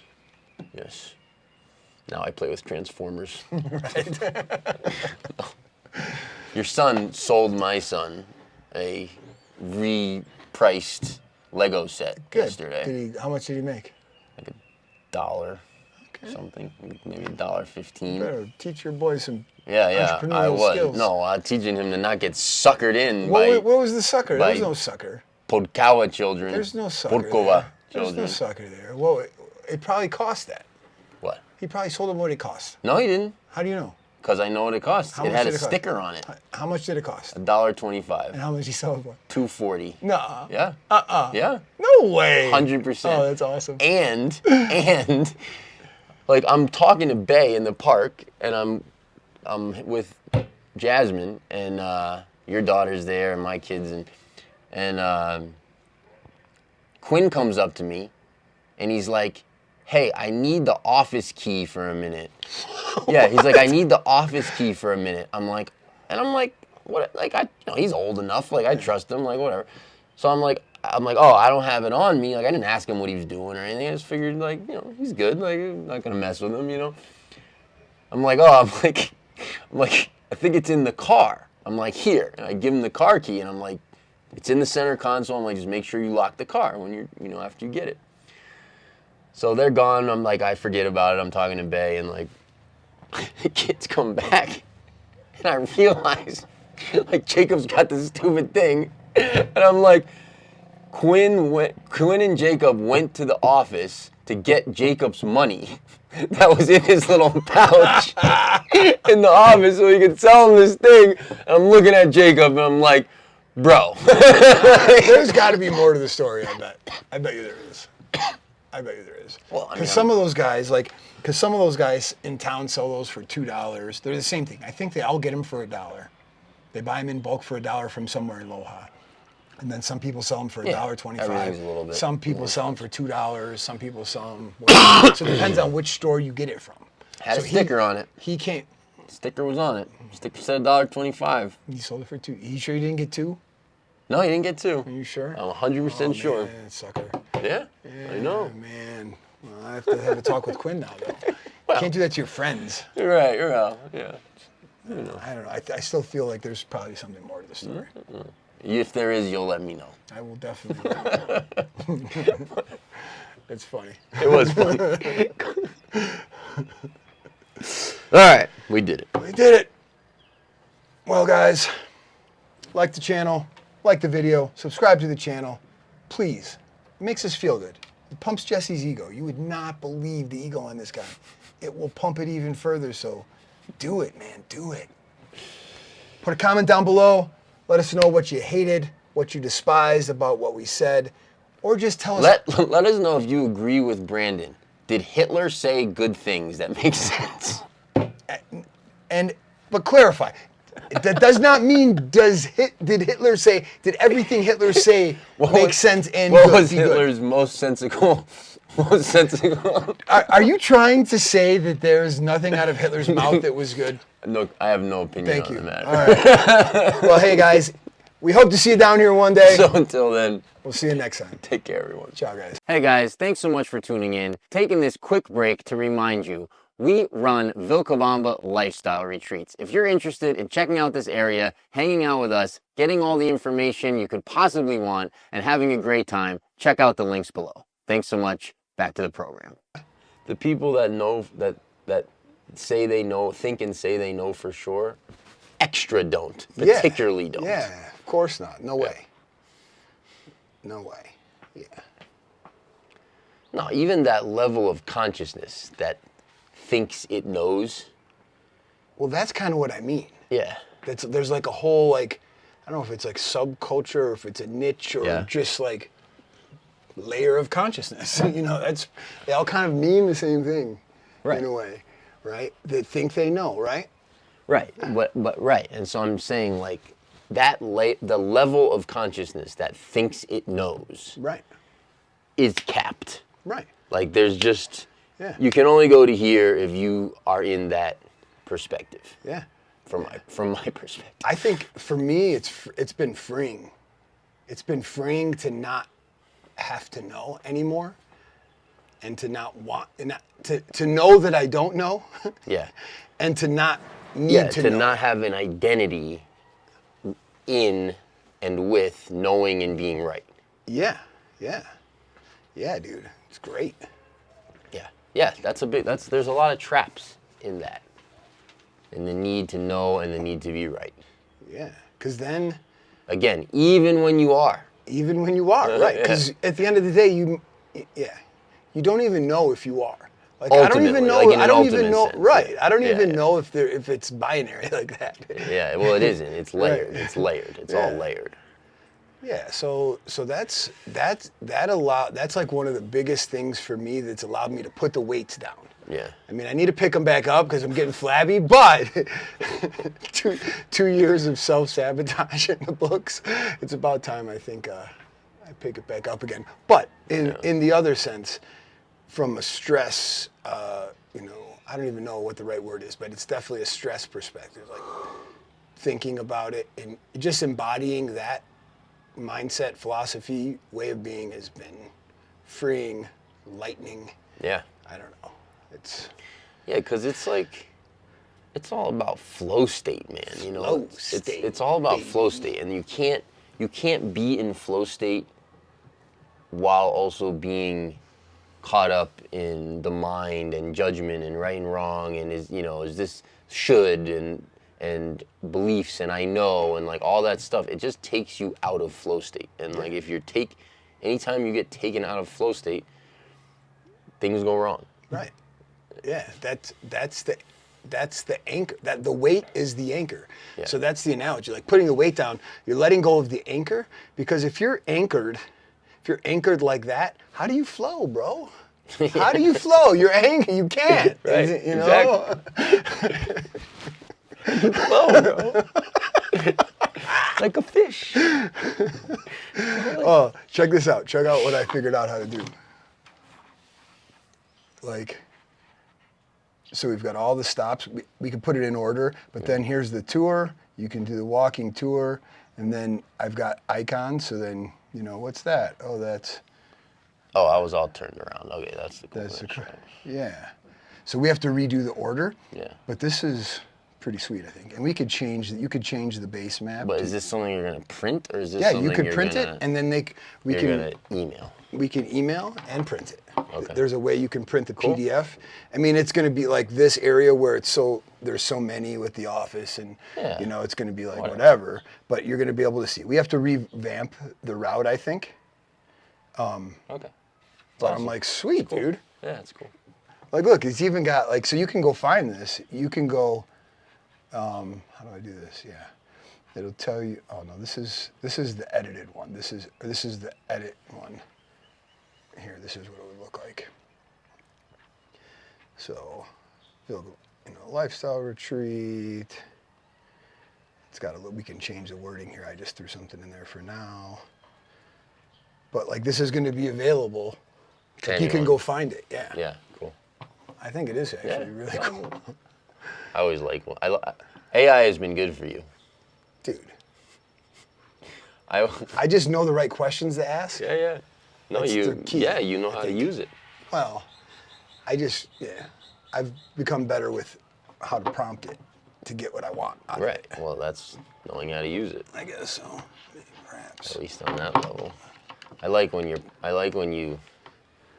Yes. Now I play with Transformers. Right. Your son sold my son a repriced Lego set yesterday. How much did he make? Like $1 something, maybe $1.15. Better teach your boy some entrepreneurial I was. Skills. No, teaching him to not get suckered in what was the sucker? There was no sucker. Podkawa children. There's no sucker Podkova there. There's no sucker there. Well, it probably cost that. What? He probably sold him what it cost. No, he didn't. How do you know? Because I know what it cost. It had a sticker on it. How much did it cost? $1.25. And how much did he sell it for? $2.40. No. Yeah. Yeah. No way. 100%. Oh, that's awesome. And like I'm talking to Bay in the park, and I'm with Jasmine, and your daughter's there, and my kids, and Quinn comes up to me, and he's like, "Hey, I need the office key for a minute." Yeah, he's like, "I need the office key for a minute." I'm like, what? Like, he's old enough. Like, I trust him. Like, whatever. So I'm like, oh, I don't have it on me. Like, I didn't ask him what he was doing or anything. I just figured, like, he's good. Like, I'm not gonna mess with him. I'm like, I think it's in the car. I'm like, here. And I give him the car key, and I'm like, it's in the center console. I'm like, just make sure you lock the car when you're, after you get it. So they're gone. I'm like, I forget about it. I'm talking to Bay, and like, the kids come back, and I realize, like, Jacob's got this stupid thing, and I'm like, Quinn and Jacob went to the office to get Jacob's money that was in his little pouch in the office so he could sell him this thing. And I'm looking at Jacob, and I'm like, bro. There's got to be more to the story, I bet. I bet you there is. Well, because some of those guys in town sell those for $2. They're the same thing. I think they all get them for $1. They buy them in bulk for $1 from somewhere in Loja. And then some people sell them for $1.25. Some people sell them for $2. Some people sell them. So it depends on which store you get it from. Had a sticker on it. He can't. Sticker was on it. Sticker said $1.25. He sold it for $2. You sure you didn't get 2? No, he didn't get 2. Are you sure? I'm 100% sure. Man, sucker. Yeah, I know. Man. Well, I have to have a talk with Quinn now, though. Well, can't do that to your friends. You're right. You're out. Yeah. I don't know. I still feel like there's probably something more to the story. Mm-hmm. If there is, you'll let me know. I will definitely. It's funny. It was funny. All right, we did it. We did it. Well, guys, like the channel, like the video, subscribe to the channel, please. It makes us feel good. It pumps Jesse's ego. You would not believe the ego on this guy. It will pump it even further. So, do it, man. Do it. Put a comment down below. Let us know what you hated, what you despised about what we said, or just tell us. Let us know if you agree with Brandon. Did Hitler say good things that make sense? But clarify. That does not mean did Hitler say, did everything Hitler say make sense and what was Hitler's most sensical What sensing on? Are you trying to say that there's nothing out of Hitler's mouth that was good? No, I have no opinion on the matter. All right. Well, hey guys, we hope to see you down here one day. So until then, we'll see you next time. take care, everyone. Ciao, guys. Hey guys, thanks so much for tuning in. Taking this quick break to remind you, we run Vilcabamba lifestyle retreats. If you're interested in checking out this area, hanging out with us, getting all the information you could possibly want, and having a great time, check out the links below. Thanks so much. Back to the program. The people that know, that say they know, think and say they know for sure, extra don't, particularly don't. Yeah, of course not. No way. No way. Yeah. No, even that level of consciousness that thinks it knows. Well, that's kind of what I mean. Yeah. There's like a whole, like, I don't know if it's like subculture or if it's a niche or just like layer of consciousness. You know, they all kind of mean the same thing in a way, right? They think they know, right? Right, but right. And so I'm saying, like, the level of consciousness that thinks it knows is capped. Right. Like, there's just, you can only go to here if you are in that perspective. Yeah. From my perspective. I think for me, it's been freeing. It's been freeing to not have to know anymore, and to not want, and to know that I don't know. Yeah. And to not need to know. Not have an identity in and with knowing and being right. Yeah, dude, it's great. Yeah, there's a lot of traps in that. In the need to know and the need to be right. Yeah, because then... Again, even when you are. Even when you are, right. Because at the end of the day, you don't even know if you are. Like, ultimately, I don't even know. Like I don't even know. Sense, right. I don't even know if it's binary like that. Yeah. Well, it isn't. It's layered. It's layered. It's all layered. Yeah. So that's like one of the biggest things for me that's allowed me to put the weights down. Yeah. I mean, I need to pick them back up because I'm getting flabby, but 2 years of self-sabotage in the books, it's about time I think I pick it back up again. But in the other sense, from a stress, I don't even know what the right word is, but it's definitely a stress perspective. Like thinking about it and just embodying that mindset, philosophy, way of being has been freeing, lightening. Yeah. I don't know. Because it's like, it's all about flow state, man. You know, it's all about flow state, and you can't be in flow state while also being caught up in the mind and judgment and right and wrong and is this should and beliefs and I know and like all that stuff. It just takes you out of flow state, and like anytime you get taken out of flow state, things go wrong. Right. Yeah, that's the anchor. That the weight is the anchor. Yeah. So that's the analogy. Like putting the weight down, you're letting go of the anchor, because if you're anchored like that, how do you flow, bro? How do you flow? You're anchored. You can't. Right. You know. Exactly. You flow, bro. Like a fish. Oh, check this out. Check out what I figured out how to do. Like. So we've got all the stops. We can put it in order, but then here's the tour. You can do the walking tour, and then I've got icons. So then, what's that? Oh, that's... Oh, I was all turned around. Okay, that's the cool yeah. So we have to redo the order. Yeah. But this is pretty sweet, I think. And you could change the base map. But is this something you're going to print, or is this something you could print it, and then we can going to email. We can email and print it. Okay. There's a way you can print the PDF. I mean, it's going to be like this area where there's so many with the office, and it's going to be like whatever. But you're going to be able to see. We have to revamp the route, I think. Okay. But awesome. I'm like, sweet, cool. Dude. Yeah, it's cool. Like, look, it's even got like, so you can go find this. You can go. How do I do this? Yeah. It'll tell you. Oh no, this is the edited one. This is the edit one. Here, this is what it would look like. So, lifestyle retreat. It's got we can change the wording here. I just threw something in there for now. But like, this is going to be available 10 You can go find it. Yeah. Yeah, cool. I think it is actually really cool. I always like AI has been good for you. Dude. I just know the right questions to ask. Yeah. No, That's the key, you know how to use it. Well, I've become better with how to prompt it to get what I want out of Right. it. Well, that's knowing how to use it. I guess so. Perhaps. At least on that level. I like when you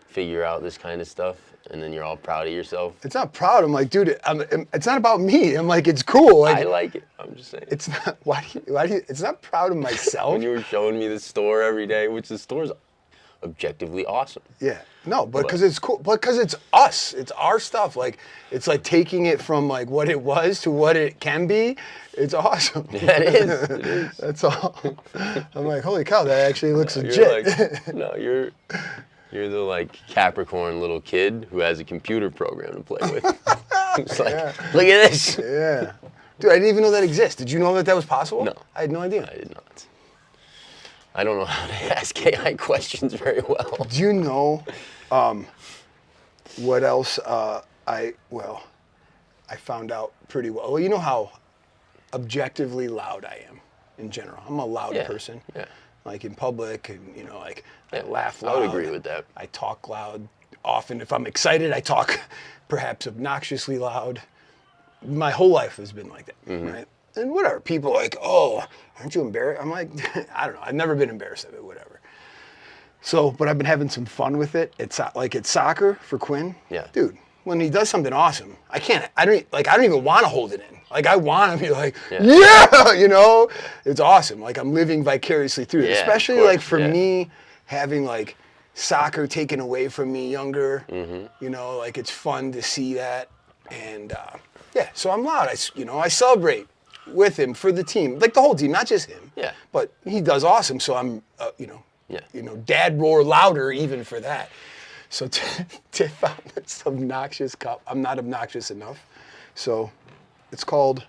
figure out this kind of stuff and then you're all proud of yourself. It's not proud. I'm like, dude, it's not about me. I'm like, it's cool. Like, I like it. I'm just saying. It's not. Why do you? It's not proud of myself. When you were showing me the store every day, which the store's objectively awesome. Yeah. No, but because it's cool. Because it's us. It's our stuff. Like, it's like taking it from like what it was to what it can be. It's awesome. Yeah, it is. It is. That's all. I'm like, holy cow, that actually looks legit. You're the like Capricorn little kid who has a computer program to play with. It's like, look at this. Yeah. Dude, I didn't even know that exists. Did you know that was possible? No. I had no idea. I did not. I don't know how to ask AI questions very well. Do you know what else I found out pretty well. Well, you know how objectively loud I am in general. I'm a loud person. Yeah. Like in public, and like I laugh loud. I would agree with that. I talk loud. Often, if I'm excited, I talk perhaps obnoxiously loud. My whole life has been like that, right? And whatever. People are like, oh, aren't you embarrassed? I'm like, I don't know. I've never been embarrassed of it, whatever. So, but I've been having some fun with it. It's like it's soccer for Quinn. Yeah. Dude, when he does something awesome, I don't even want to hold it in. Like, I want to be like, yeah, it's awesome. Like, I'm living vicariously through it. Yeah, Especially like for me, having like soccer taken away from me younger, like it's fun to see that. And so I'm loud. I celebrate with him for the team, like the whole team, not just him. Yeah. But he does awesome, so I'm, dad roar louder even for that. So Tiff found this obnoxious cup. I'm not obnoxious enough, so it's called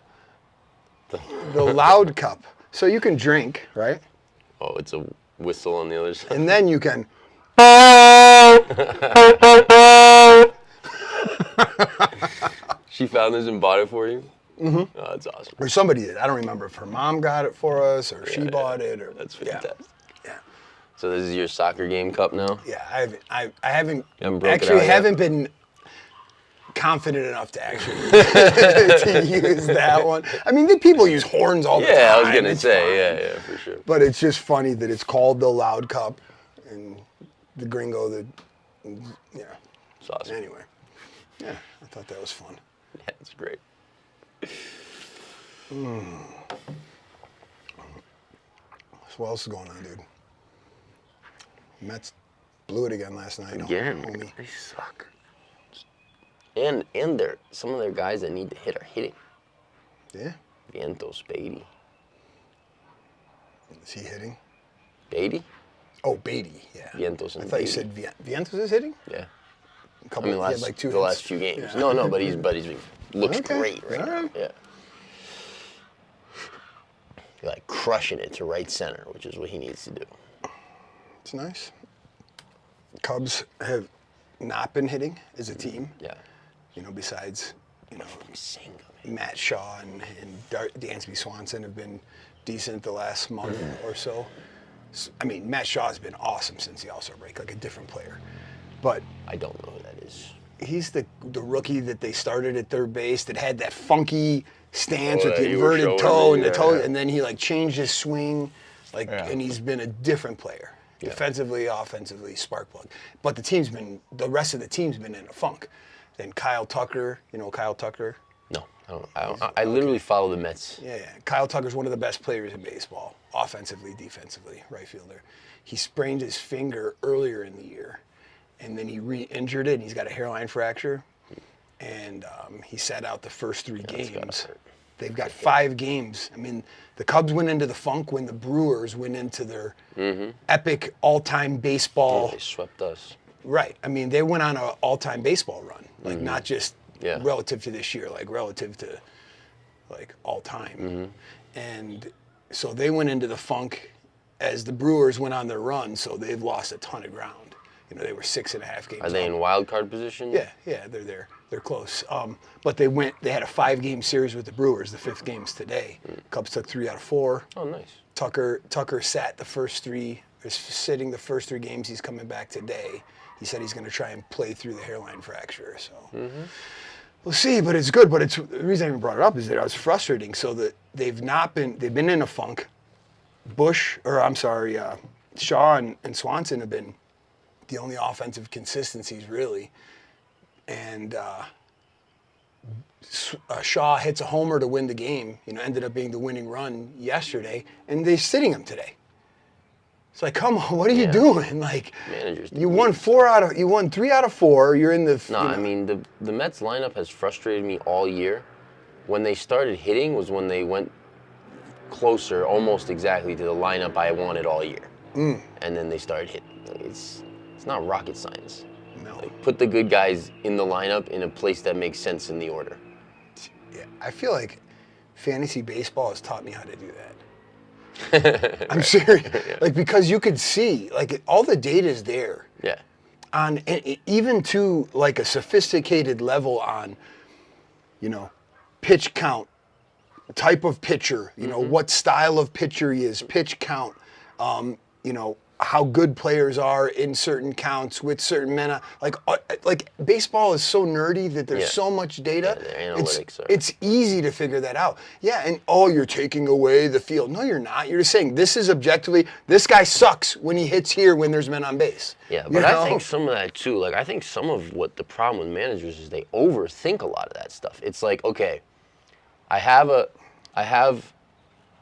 the loud cup. So you can drink, right? Oh, it's a whistle on the other side. And then you can. She found this and bought it for you? Mm-hmm. Oh, that's awesome. Or somebody did. I don't remember if her mom got it for us or she bought it. Or that's fantastic. Yeah. So this is your soccer game cup now? Yeah, I haven't been confident enough to actually to use that one. I mean, people use horns all the time. Yeah, I was gonna say, yeah, for sure. But it's just funny that it's called the loud cup, and the gringo It's awesome. Anyway, yeah, I thought that was fun. Yeah, it's great. So what else is going on, dude? Mets blew it again last night. Again, homie. they suck. And some of their guys that need to hit are hitting. Yeah. Vientos, Beatty. Is he hitting? Beatty? Oh, Beatty, yeah. Vientos and I thought Beatty. you said Vientos is hitting? Yeah. He had like two hits. last few games. Yeah. No, but he looks great right All now. right. Yeah. You're like crushing it to right center, which is what he needs to do. It's nice. Cubs have not been hitting as a team. Yeah. Besides, Matt Shaw and Dansby Swanson have been decent the last month or so. I mean, Matt Shaw has been awesome since the All-Star break, like a different player. But I don't know who that is. he's the rookie that they started at third base that had that funky stance with the you were inverted showing toe me, and the toe, yeah. and then he like changed his swing, and he's been a different player. Yeah. Defensively, offensively, spark plug. But the rest of the team's been in a funk. Then Kyle Tucker, Kyle Tucker? No, I don't. I literally follow the Mets. Yeah. Kyle Tucker's one of the best players in baseball, offensively, defensively, right fielder. He sprained his finger earlier in the year, and then he re-injured it, and he's got a hairline fracture. And he sat out the first 3 games. They've got 5 games. I mean, the Cubs went into the funk when the Brewers went into their epic all-time baseball. They swept us. Right. I mean, they went on an all-time baseball run, like not just relative to this year, like relative to like all time. And so they went into the funk as the Brewers went on their run, so they've lost a ton of ground. They were 6.5 games. Are they in wild card position? Yeah, they're there. They're close. But they had a 5-game series with the Brewers. The 5th game's today. Cubs took 3 out of 4. Oh, nice. Tucker sat the first 3. Is sitting the first 3 games. He's coming back today. He said he's going to try and play through the hairline fracture. So we'll see. But it's good. But the reason I even brought it up is that it was frustrating. So that they've been in a funk. Shaw and Swanson have been the only offensive consistencies really. And Shaw hits a homer to win the game, ended up being the winning run yesterday, and they're sitting him today. It's like, come on, what are you doing? Like, managers. You won 3 out of 4. You're in the. I mean the Mets lineup has frustrated me all year. When they started hitting was when they went closer, almost exactly to the lineup I wanted all year, and then they started hitting. It's not rocket science. No. Like, put the good guys in the lineup in a place that makes sense in the order. Yeah, I feel like fantasy baseball has taught me how to do that. I'm serious. Like, because you could see, like, all the data is there. Yeah. Even to like a sophisticated level on, pitch count, type of pitcher, what style of pitcher he is, pitch count, how good players are in certain counts with certain men. Like baseball is so nerdy that there's so much data. Yeah, the analytics it's easy to figure that out. Yeah, and you're taking away the field. No, you're not. You're just saying this is objectively, this guy sucks when he hits here when there's men on base. Yeah, but I think some of that too, like I think some of what the problem with managers is they overthink a lot of that stuff. It's like, okay, I have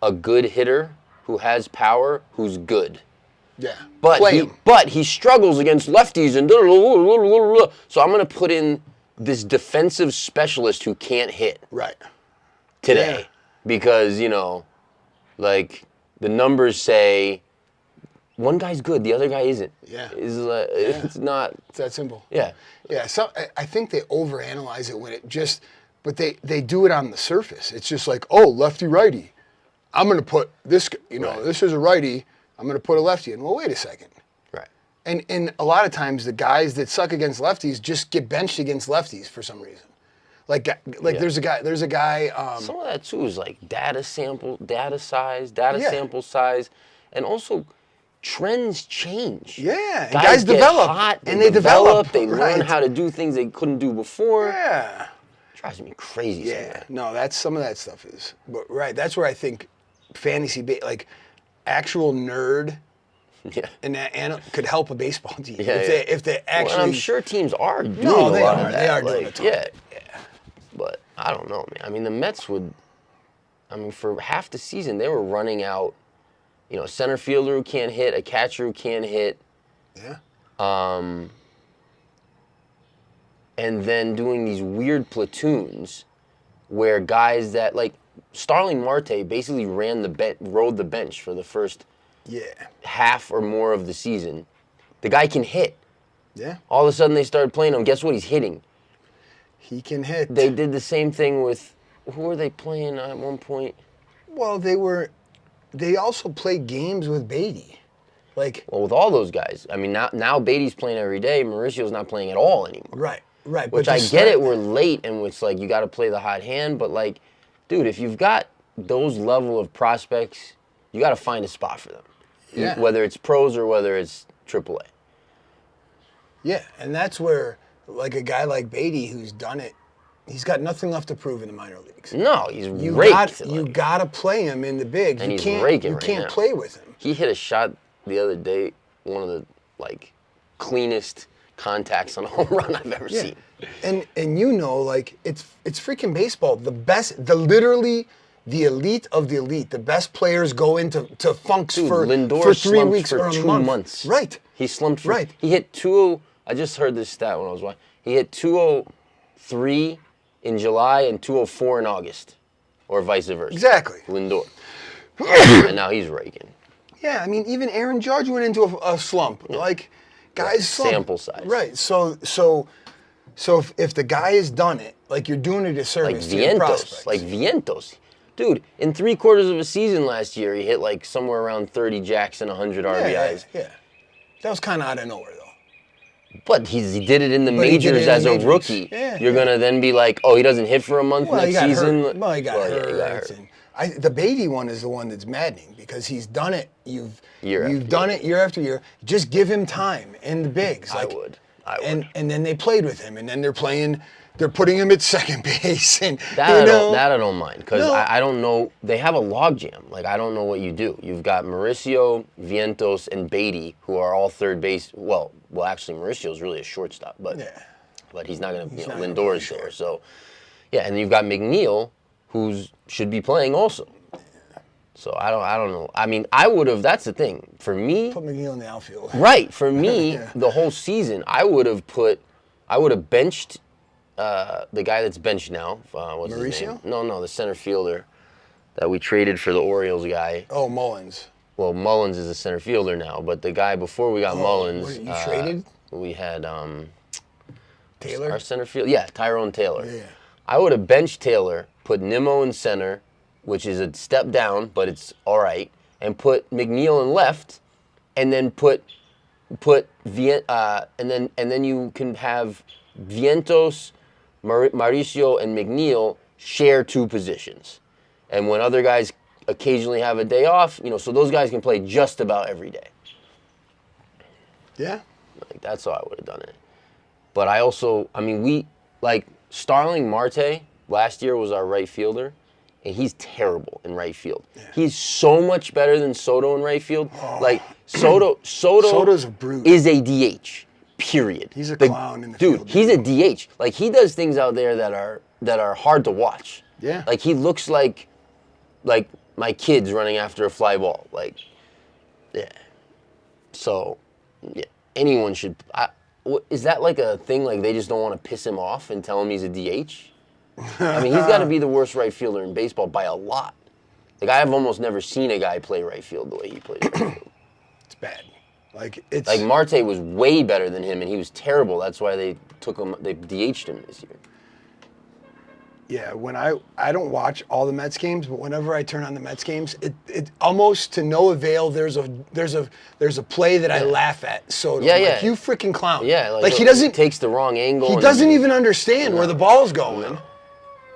a good hitter who has power, who's good. Yeah. But he struggles against lefties and so I'm going to put in this defensive specialist who can't hit. Right. Today. Yeah. Because, like the numbers say one guy's good, the other guy isn't. Yeah. It's not. It's that simple. Yeah. Yeah. So I think they overanalyze it when it just, but they do it on the surface. It's just like, lefty righty. I'm going to put this, this is a righty. I'm going to put a lefty in. Well, wait a second. Right. And a lot of times the guys that suck against lefties just get benched against lefties for some reason. There's a guy. Some of that too is like data sample size, and also trends change. Yeah. Guys develop. Hot, they develop. They learn how to do things they couldn't do before. Yeah. Drives me crazy. Yeah. No, some of that stuff is. But that's where I think fantasy, actual nerd, and could help a baseball team if they actually. Well, I'm sure teams are doing a lot of that. They are doing a ton. Yeah. But I don't know, man. I mean, the Mets for half the season they were running out, a center fielder who can't hit, a catcher who can't hit. Yeah. And then doing these weird platoons where guys that like Starling Marte basically rode the bench for the first half or more of the season. The guy can hit. Yeah. All of a sudden they started playing him. Guess what? He's hitting. He can hit. They did the same thing with, who were they playing at one point? Well, they also played games with Beatty. Well, with all those guys. I mean, now Beatty's playing every day. Mauricio's not playing at all anymore. Right. Which I get it, we're late and it's like you got to play the hot hand, but like, dude, if you've got those level of prospects, you got to find a spot for them. Yeah. Whether it's pros or whether it's AAA. Yeah, and that's where, like a guy like Beatty who's done it, he's got nothing left to prove in the minor leagues. No, he's raked. You got to play him in the bigs. And he's raking right now. You can't play with him. He hit a shot the other day, one of the cleanest contacts on a home run I've ever seen. And it's freaking baseball. Literally the elite of the elite. The best players go into funks for 3 weeks or a 2 months. Right. He slumped for, right. He hit 2-0. I just heard this stat when I was watching. He hit 203 in July and 204 in August. Or vice versa. Exactly. Lindor. And now he's raking. Yeah, I mean, even Aaron Judge went into a slump. Guys slump. Sample size. Right. So if the guy has done it, you're doing a disservice to your prospects. Like Vientos. Dude, in 3/4 of a season last year, he hit somewhere around 30 jacks and 100 RBIs. Yeah. That was kind of out of nowhere, though. But he did it in the But he did it majors in as the a majors. rookie. Yeah, You're gonna then be like, oh, he doesn't hit for a month Well, he next got season. hurt. Well, he got Yeah, he got hurt. hurt. And the Beatty one is the one that's maddening because he's done it. You've done it year after year. Just give him time in the bigs. I would. And then they played with him, and then they're putting him at second base, and That I don't mind because I don't know. They have a logjam. Like I don't know what you do. You've got Mauricio, Vientos, and Beatty, who are all third base. Well, actually, Mauricio's really a shortstop, but he's not going to. Lindor's there, so yeah. And you've got McNeil, who should be playing also. So I don't know. I mean, I would have. That's the thing for me. Put McNeil in the outfield. Right. For me, the whole season, I would have benched the guy that's benched now. What's Mauricio? his name? No, the center fielder that we traded for the Orioles guy. Oh, Mullins. Well, Mullins is a center fielder now, but the guy before we got Mullins, what, you traded? We had Taylor. our center field. Yeah, Tyrone Taylor. Yeah. I would have benched Taylor, put Nimmo in center, which is a step down, but it's all right, and put McNeil in left, and then and then you can have Vientos, Mauricio, and McNeil share two positions, and when other guys occasionally have a day off, so those guys can play just about every day. Yeah. Like that's how I would have done it. But Starling Marte last year was our right fielder. And he's terrible in right field. Yeah. He's so much better than Soto in right field. Like Soto's a brute. Is a DH. Period. He's a clown in the field. Dude, he's a DH. Like he does things out there that are hard to watch. Yeah. Like he looks like my kids running after a fly ball. Like, yeah. So, yeah, anyone should. Is that like a thing? Like they just don't want to piss him off and tell him he's a DH? I mean, he's got to be the worst right fielder in baseball by a lot. Like, I have almost never seen a guy play right field the way he plays right field. It's bad. Like Marte was way better than him, and he was terrible. That's why they DH'd him this year. Yeah, when I don't watch all the Mets games, but whenever I turn on the Mets games, it almost to no avail. There's a play that I laugh at. So yeah, like, you freaking clown. Yeah, like he doesn't takes the wrong angle. He doesn't even understand where the ball's going. No.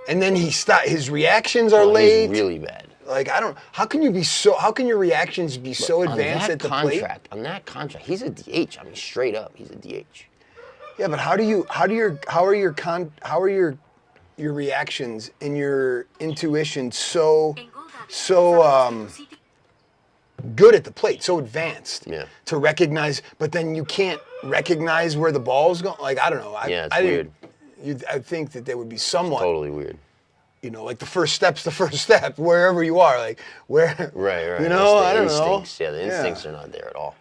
And then his reactions are late. He's really bad. Like how can your reactions be so advanced at the plate? On that contract, he's a DH. I mean, straight up, he's a DH. Yeah, but how are your reactions and your intuition so good at the plate, so advanced to recognize, but then you can't recognize where the ball's going? Like, I don't know. It's weird. I think that there would be somewhat. It's totally weird. Like the first step's the first step, wherever you are. Like, where. Right. I don't know. Yeah, the instincts are not there at all.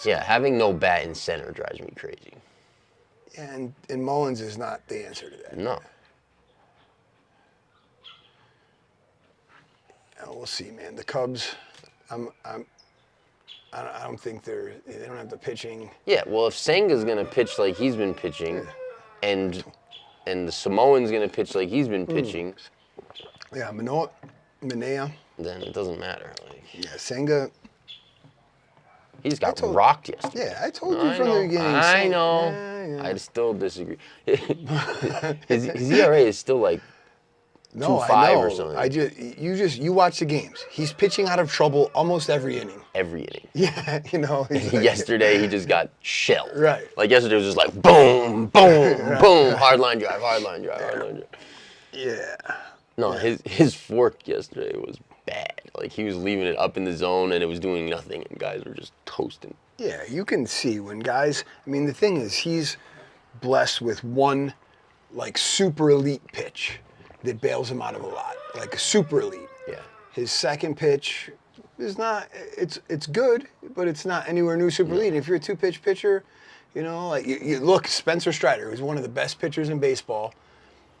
Yeah, having no bat in center drives me crazy. And Mullins is not the answer to that. No. We'll see, man. The Cubs, I don't think they don't have the pitching. Yeah, well, if Senga's gonna pitch like he's been pitching, and the Samoan's gonna pitch like he's been pitching. Yeah, Manaea. Then it doesn't matter. Like, yeah, Senga. He just got rocked yesterday. Yeah, I told you from the beginning. I know. Yeah. I still disagree. his ERA is still like 2.5 or something. You watch the games. He's pitching out of trouble almost every inning. Every inning. Yeah, Yesterday he just got shelled. Right. Like yesterday was just like boom, boom, boom, hard line drive. Yeah. No, his fork yesterday was bad. Like he was leaving it up in the zone and it was doing nothing, and guys were just toasting. Yeah, you can see when guys. I mean, the thing is, he's blessed with one, like, super elite pitch that bails him out of a lot, like a super elite. Yeah. His second pitch is not. It's good, but it's not anywhere near super elite. If you're a two-pitch pitcher, like you look, Spencer Strider, who's one of the best pitchers in baseball.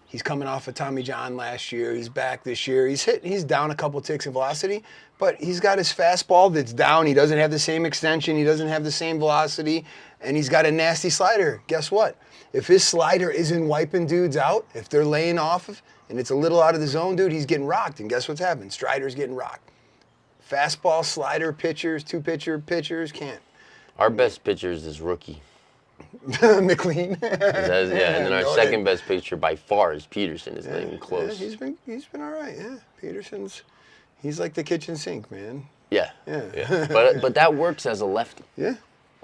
He's coming off of Tommy John last year. He's back this year. He's down a couple ticks in velocity, but he's got his fastball that's down. He doesn't have the same extension. He doesn't have the same velocity, and he's got a nasty slider. Guess what? If his slider isn't wiping dudes out, if they're laying off and it's a little out of the zone, dude, he's getting rocked. And guess what's happening? Strider's getting rocked. Fastball, slider pitchers, two-pitcher pitchers can't. Our best pitcher is this rookie. McLean. And then our second best pitcher by far is Peterson. It's not even close. Yeah, he's been all right. Yeah, Peterson's. He's like the kitchen sink, man. Yeah. But that works as a lefty. Yeah.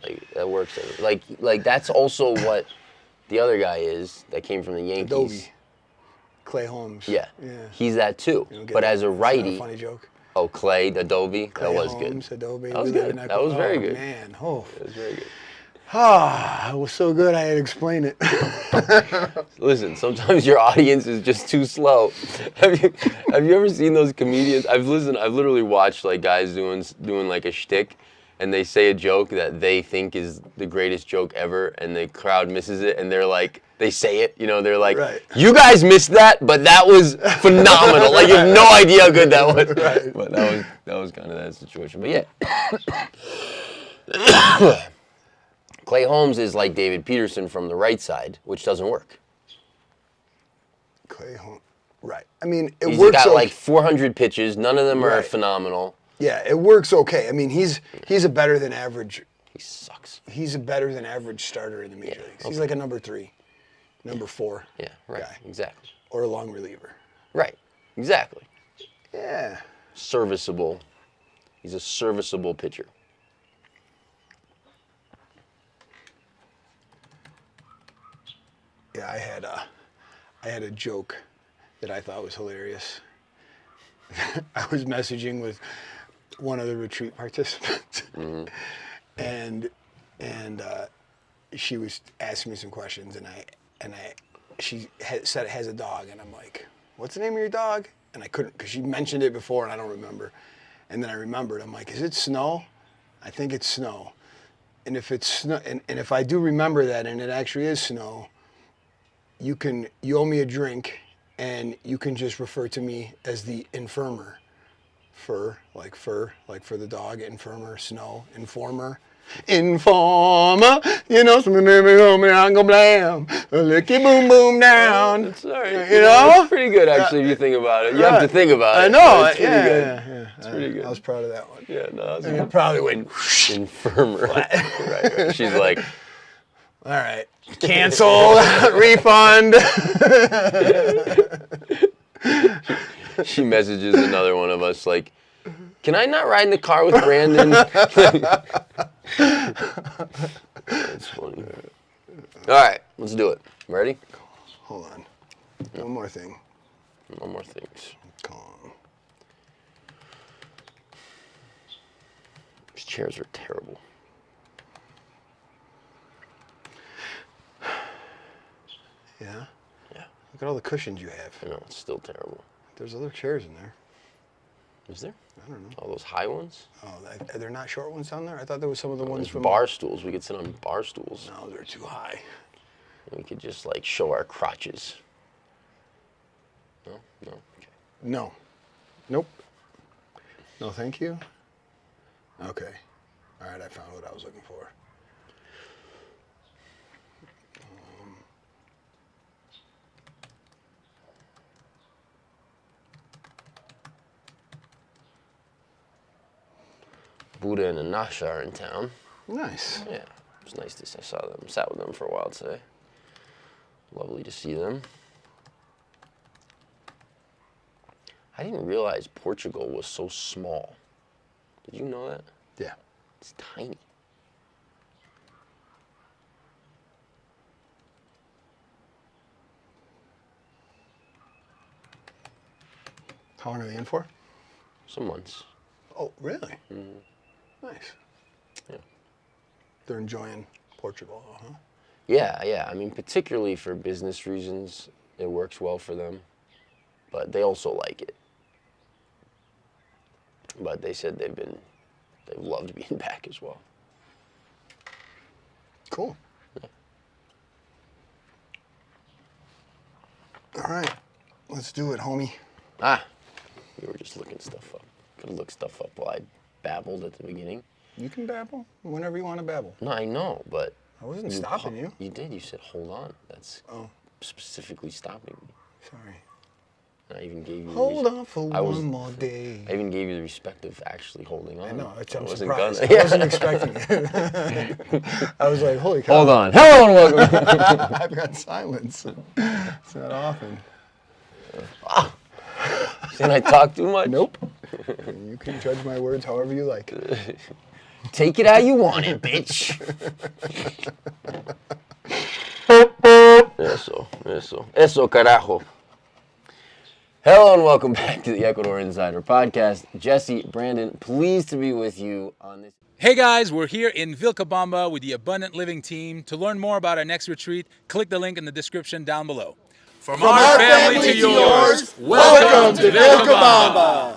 Like that works as, like that's also what the other guy is that came from the Yankees. Adobe. Clay Holmes. Yeah. He's that too. But as a righty. That's not a funny joke. Oh, Clay, Adobe. Clay that was Holmes, good. Adobe. That was good. That was very good. Man, oh. That was very good. Ah, it was so good I had to explain it. Listen, sometimes your audience is just too slow. Have you ever seen those comedians? I've literally watched like guys doing like a shtick, and they say a joke that they think is the greatest joke ever, and the crowd misses it, and they're like, they say it, they're like, right. You guys missed that, but that was phenomenal. Like you have no idea how good that was. Right. But that was kind of that situation. But yeah. Clay Holmes is like David Peterson from the right side, which doesn't work. Clay Holmes, right. I mean, He's works. Got like 400 pitches. None of them are phenomenal. Yeah, it works okay. I mean, he's a better than average. He sucks. He's a better than average starter in the major leagues. He's like a number 3, number 4. Yeah, right. Guy. Exactly. Or a long reliever. Right. Exactly. Yeah. Serviceable. He's a serviceable pitcher. Yeah, I had a joke that I thought was hilarious. I was messaging with one of the retreat participants, and she was asking me some questions, and she said it has a dog, and I'm like, "What's the name of your dog?" And I couldn't, because she mentioned it before, and I don't remember. And then I remembered. I'm like, "Is it Snow?" I think it's Snow. And if it's Snow, and if I do remember that, and it actually is Snow, you owe me a drink, and you can just refer to me as the informer. Fur, like for the dog, informer, Snow, informer. Informer, something made me home and I go blam, a licky boom boom down. Sorry, it's pretty good actually if you think about it. You have to think about it. I know. It's pretty good. Yeah. It's pretty good. I was proud of that one. Yeah, no, And it probably went informer. right. She's like, all right, cancel, refund. She messages another one of us like, can I not ride in the car with Brandon? That's funny. All right, let's do it. Ready? Hold on. One more thing. One more things. Calm. These chairs are terrible. Yeah? Yeah. Look at all the cushions you have. I know, it's still terrible. There's other chairs in there. Is there? I don't know. All those high ones? Oh, are there not short ones down there? I thought there was some of the ones There's from... bar stools. We could sit on bar stools. No, they're too high. We could just like show our crotches. No? No? Okay. No. Nope. No, thank you. Okay. All right, I found what I was looking for. Buddha and Anasha are in town. Nice. Yeah, it was nice to see. I saw them, sat with them for a while today. Lovely to see them. I didn't realize Portugal was so small. Did you know that? Yeah. It's tiny. How long are they in for? Some months. Oh, really? Mm-hmm. Nice. Yeah. They're enjoying Portugal, huh? Yeah. I mean, particularly for business reasons, it works well for them. But they also like it. But they said they've loved being back as well. Cool. Yeah. All right. Let's do it, homie. We were just looking stuff up. Could have looked stuff up while I babbled at the beginning. You can babble whenever you want to babble. No, I know, but... I wasn't stopping you. You did. You said, hold on. That's Oh. specifically stopping me. Sorry. I even gave you. Hold on for one more day. I even gave you the respect of actually holding on. I know. I'm wasn't surprised. gonna. I wasn't expecting it. I was like, holy cow. Hold on. Hello and welcome. I've got silence. It's not often. Didn't I talk too much? Nope. You can judge my words however you like. Take it how you want it, bitch. Eso, carajo. Hello and welcome back to the Ecuador Insider Podcast. Jesse, Brandon, pleased to be with you on this. Hey guys, we're here in Vilcabamba with the Abundant Living team. To learn more about our next retreat, click the link in the description down below. From our family to yours, welcome to Vilcabamba.